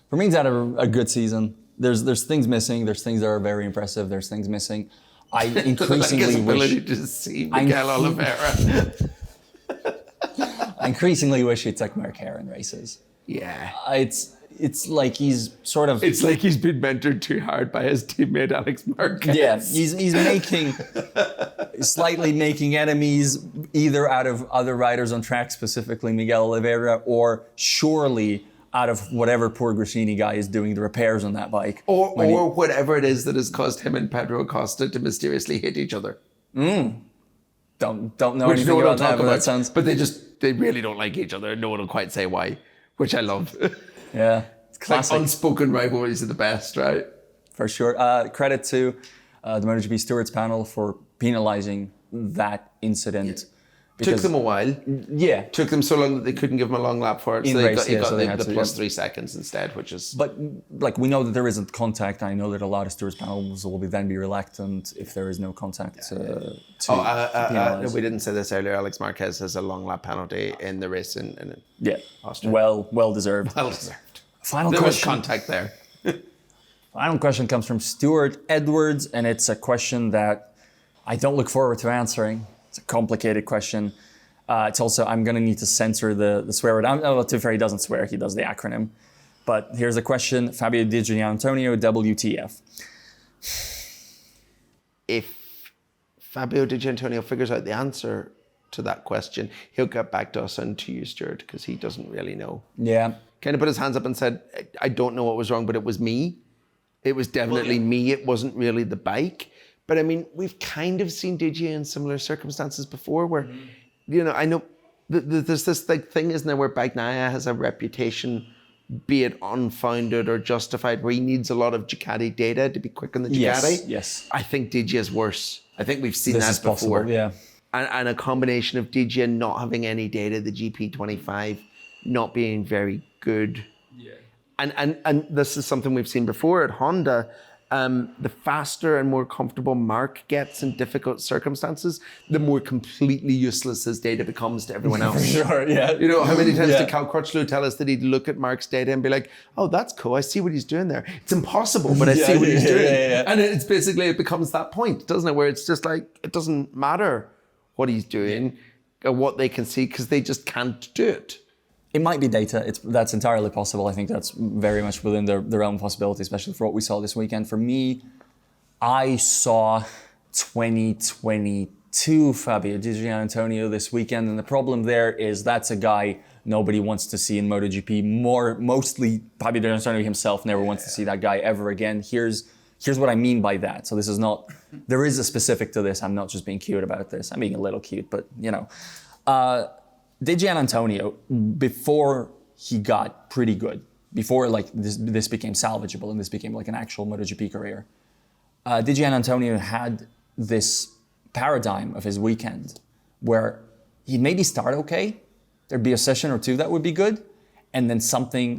Fermin's had a good season. There's things missing. There's things that are very impressive. There's things missing. I increasingly ability to see Miguel Oliveira. I increasingly wish he took Marquez in races. Yeah. It's like he's sort of... It's like he's been mentored too hard by his teammate Alex Marquez. Yeah, he's slightly making enemies either out of other riders on track, specifically Miguel Oliveira, or surely out of whatever poor Gresini guy is doing the repairs on that bike. Or whatever it is that has caused him and Pedro Acosta to mysteriously hit each other. Don't know anything about that, but that sounds... But they really don't like each other. No one will quite say why, which I love. Yeah, it's classic. Like unspoken rivalries are the best, right? For sure. Credit to the MotoGP Stewards panel for penalizing that incident. Took them a while. Yeah. Took them so long that they couldn't give him a long lap for it. So they got the plus 3 seconds instead, which is... But like we know that there isn't contact. I know that a lot of stewards panels will then be reluctant if there is no contact to penalize. We didn't say this earlier. Alex Marquez has a long lap penalty in the race in Austria. Well deserved. Well deserved. Final there question. was contact there. Final question comes from Stuart Edwards, and it's a question that I don't look forward to answering. It's a complicated question. It's also, I'm going to need to censor the swear word. To be fair, he doesn't swear, he does the acronym. But here's the question, Fabio Di Giannantonio, WTF. If Fabio Di Giannantonio figures out the answer to that question, he'll get back to us and to you, Stuart, because he doesn't really know. Yeah. Kind of put his hands up and said, I don't know what was wrong, but it was me. It was definitely me. It wasn't really the bike. But I mean, we've kind of seen DJ in similar circumstances before where, I know there's this thing, isn't there, where Bagnaia has a reputation, be it unfounded or justified, where he needs a lot of Ducati data to be quick on the Ducati. Yes. I think DJ is worse. I think we've seen that before. Possible, yeah. And a combination of DJ not having any data, the GP25 not being very good. Yeah. And this is something we've seen before at Honda. The faster and more comfortable Marc gets in difficult circumstances, the more completely useless his data becomes to everyone else. For sure, yeah. How many times did Cal Crutchlow tell us that he'd look at Marc's data and be like, oh, that's cool, I see what he's doing there. It's impossible, but I see what he's doing. Yeah. And it's basically, it becomes that point, doesn't it? Where it's just like, it doesn't matter what he's doing or what they can see because they just can't do it. It might be data. That's entirely possible. I think that's very much within the realm of possibility, especially for what we saw this weekend. For me, I saw 2022 to Fabio Di Giannantonio this weekend. And the problem there is that's a guy nobody wants to see in MotoGP. Mostly Fabio Di Giannantonio himself never wants to see that guy ever again. Here's what I mean by that. So this is not, there is a specific to this. I'm not just being cute about this. I'm being a little cute, but you know. Di Giannantonio, before he got pretty good, before like this became salvageable and this became like an actual MotoGP career, Di Giannantonio had this paradigm of his weekend where he'd maybe start okay, there'd be a session or two that would be good, and then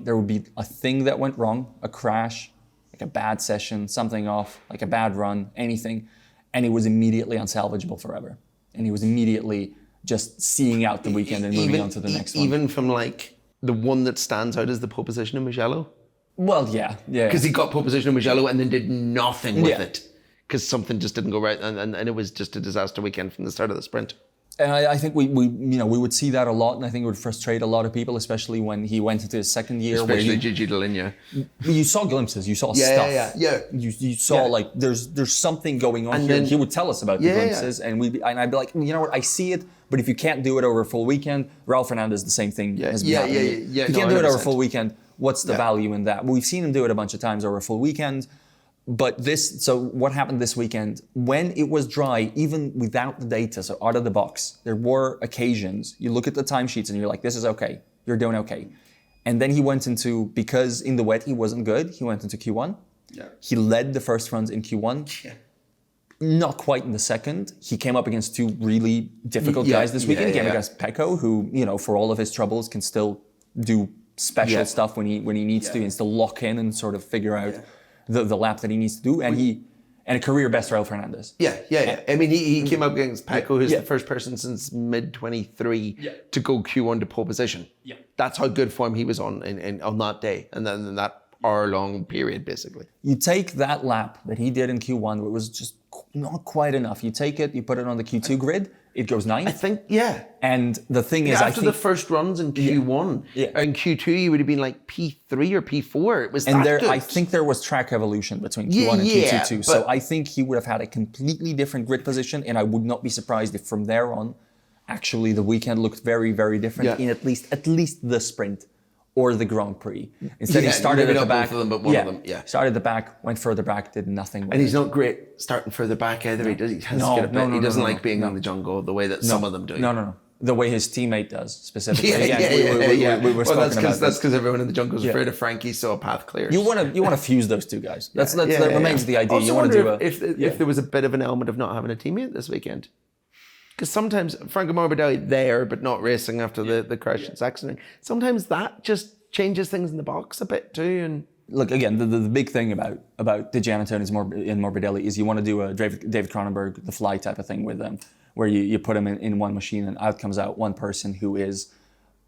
there would be a thing that went wrong, a crash, like a bad session, something off, like a bad run, anything, and it was immediately unsalvageable forever. And he was immediately just seeing out the weekend and moving on to the next one. Even from like the one that stands out as the pole position in Mugello? Well, yeah. Because he got pole position in Mugello and then did nothing with it. Because something just didn't go right, and it was just a disaster weekend from the start of the sprint. And I think we would see that a lot, and I think it would frustrate a lot of people, especially when he went into his second year. Especially Gigi Dall'Igna. You saw glimpses, you saw stuff. Yeah. You saw like there's something going on and here. Then, he would tell us about the glimpses, and I'd be like, you know what, I see it, but if you can't do it over a full weekend, Raul Fernandez, the same thing has been happening. If you can't do it over a full weekend, what's the value in that? We've seen him do it a bunch of times over a full weekend. But so what happened this weekend, when it was dry, even without the data, so out of the box, there were occasions, you look at the timesheets and you're like, this is okay, you're doing okay. And then he went into, because in the wet he wasn't good, he went into Q1. Yeah. He led the first runs in Q1. Yeah. Not quite in the second. He came up against two really difficult guys this weekend. He came against Pecco, who, for all of his troubles, can still do special stuff when he needs to, and still lock in and sort of figure out the lap that he needs to do, and a career best Raul Fernandez. Yeah. I mean, he came up against Pecco, who's the first person since mid-23 to go Q1 to pole position. Yeah. That's how good form he was on that day, and then that hour-long period, basically. You take that lap that he did in Q1, it was just not quite enough. You take it, you put it on the Q2 grid, it goes 9th. I think, And the thing is, after the first runs in Q1, in Q2 you would have been like P3 or P4. It was I think there was track evolution between Q1 and Q2 too. So I think he would have had a completely different grid position, and I would not be surprised if from there on, actually the weekend looked very, very different in at least the sprint or the Grand Prix. Instead, he started at the back. Both of them, but one of them. Yeah. Started at the back, went further back, did nothing with And he's not great starting further back either. He doesn't like being in the jungle the way that some of them do. No. The way his teammate does, specifically. We were talking about that's because everyone in the jungle is afraid of Frankie, so a path clears. You want to fuse those two guys. That remains the idea. Also, you want to do if there was a bit of an element of not having a teammate this weekend. Because sometimes Franco Morbidelli there, but not racing after the crash at Sachsenring. Sometimes that just changes things in the box a bit too. And look, again, the big thing about Di Giannantonio and Morbidelli is you want to do a David Cronenberg, the Fly type of thing with them, where you put them in one machine and out comes out one person who is,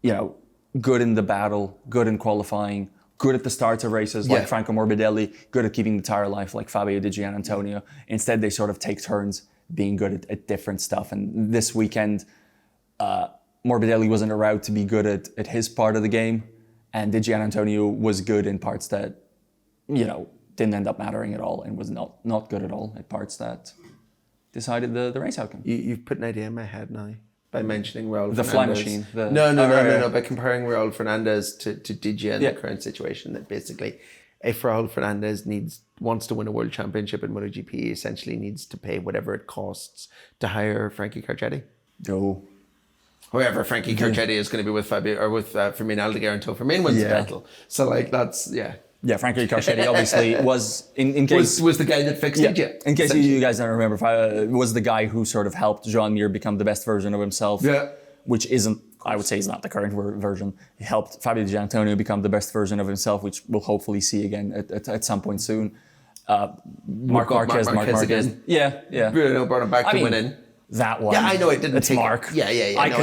good in the battle, good in qualifying, good at the starts of races like Franco Morbidelli, good at keeping the tire alive like Fabio Di Giannantonio. Instead, they sort of take turns being good at different stuff. And this weekend, Morbidelli wasn't allowed to be good at his part of the game, and Di Giannantonio was good in parts that, didn't end up mattering at all, and was not good at all at parts that decided the race outcome. You've put an idea in my head now by mentioning Raul Fernandez. The fly machine. No. By comparing Raul Fernandez to Digia in the current situation, that basically, if Raul Fernandez wants to win a world championship in MotoGP, he essentially needs to pay whatever it costs to hire Frankie Carcetti. No. However, Frankie Carcetti is going to be with Fabio or with Firmin Aldeguer until Firmin wins the battle. So that's Yeah, Frankie Carcetti obviously was in case was the guy that fixed it. In case you guys don't remember, was the guy who sort of helped Joan Mir become the best version of himself. Yeah. Which isn't, I would say, is not the current version. He helped Fabio Di Giannantonio become the best version of himself, which we'll hopefully see again at some point soon. Marc Marquez again. Yeah. Brno brought him back to winning. That one. Yeah, I know it didn't take Mark. Yeah. I know.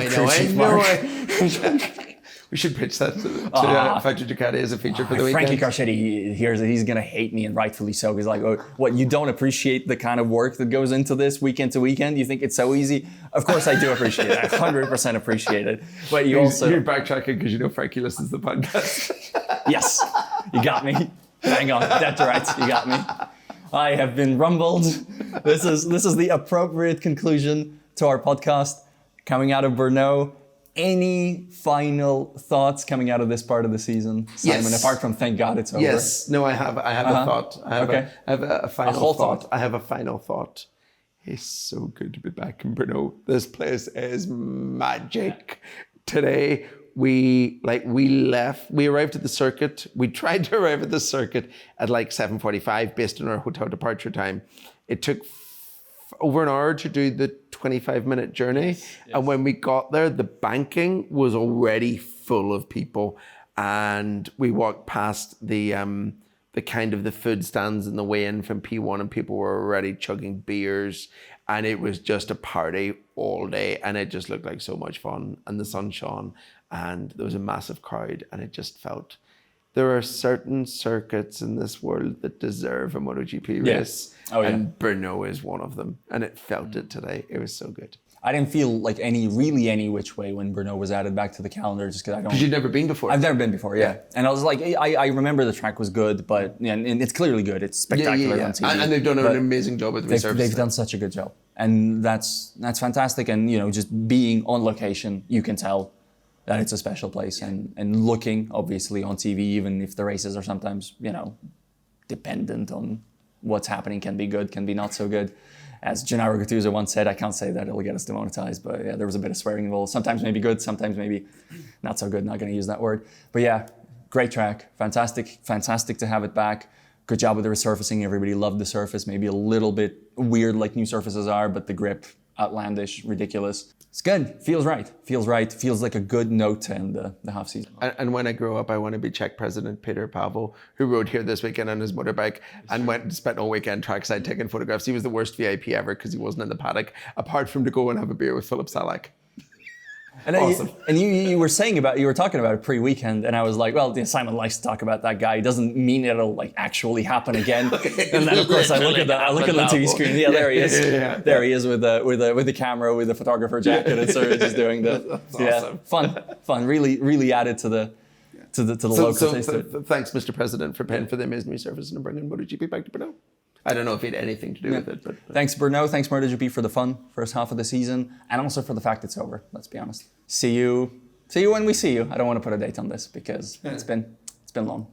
We should pitch that to Fabio Ducati as a feature for the weekend. Frankie Carcetti hears it. He's going to hate me, and rightfully so. He's like, oh, what, you don't appreciate the kind of work that goes into this weekend to weekend? You think it's so easy? Of course I do appreciate it. I 100% appreciate it. But you're backtracking because Frankie listens to the podcast. Yes, you got me. Hang on, that's right. You got me. I have been rumbled. This is the appropriate conclusion to our podcast coming out of Brno. Any final thoughts coming out of this part of the season, Simon? Yes. Apart from thank God it's over. Yes. No, I have a thought. I have a final thought. I have a final thought. It's so good to be back in Brno. This place is magic. Today we arrived at the circuit. We tried to arrive at the circuit at like 7:45 based on our hotel departure time. It took over an hour to do the 25-minute journey. Yes. And when we got there, the banking was already full of people. And we walked past the kind of the food stands in the way in from P1, and people were already chugging beers. And it was just a party all day. And it just looked like so much fun. And the sun shone and there was a massive crowd. And it just felt, there are certain circuits in this world that deserve a MotoGP race. Oh, yeah. And Brno is one of them. And it felt it today. It was so good. I didn't feel like any which way when Brno was added back to the calendar, just because I don't. Because you'd never been before. I've never been before, yeah. And I was like, I remember the track was good, but and it's clearly good. It's spectacular on TV. And they've done an amazing job with resurfacing. They've done such a good job, and that's fantastic. And just being on location, you can tell that it's a special place. And looking obviously on TV, even if the races are sometimes dependent on what's happening, can be good, can be not so good. As Gennaro Gattuso once said, I can't say that it'll get us demonetized, but yeah, there was a bit of swearing involved. Sometimes maybe good, sometimes maybe not so good. Not going to use that word. But yeah, great track. Fantastic to have it back. Good job with the resurfacing. Everybody loved the surface. Maybe a little bit weird like new surfaces are, but the grip, outlandish, ridiculous. It's good. Feels right. Feels like a good note to end the half season. And when I grow up, I want to be Czech President Peter Pavel, who rode here this weekend on his motorbike and went and spent all weekend trackside taking photographs. He was the worst VIP ever because he wasn't in the paddock, apart from to go and have a beer with Philip Salak. And awesome. You were talking about it pre-weekend, and I was like, well, Simon likes to talk about that guy. He doesn't mean it'll actually happen again. And then of course I look at the TV screen. Yeah, there he is. Yeah. There he is with the camera, with the photographer jacket, and sort of just doing the awesome. Fun. Really added to the local taste. Thanks, Mr. President, for paying for the amazing resurfacing and bringing MotoGP back to Brno. I don't know if it had anything to do with it, but thanks Brno, thanks MotoGP for the fun first half of the season, and also for the fact it's over. Let's be honest. See you when we see you. I don't want to put a date on this because it's been long.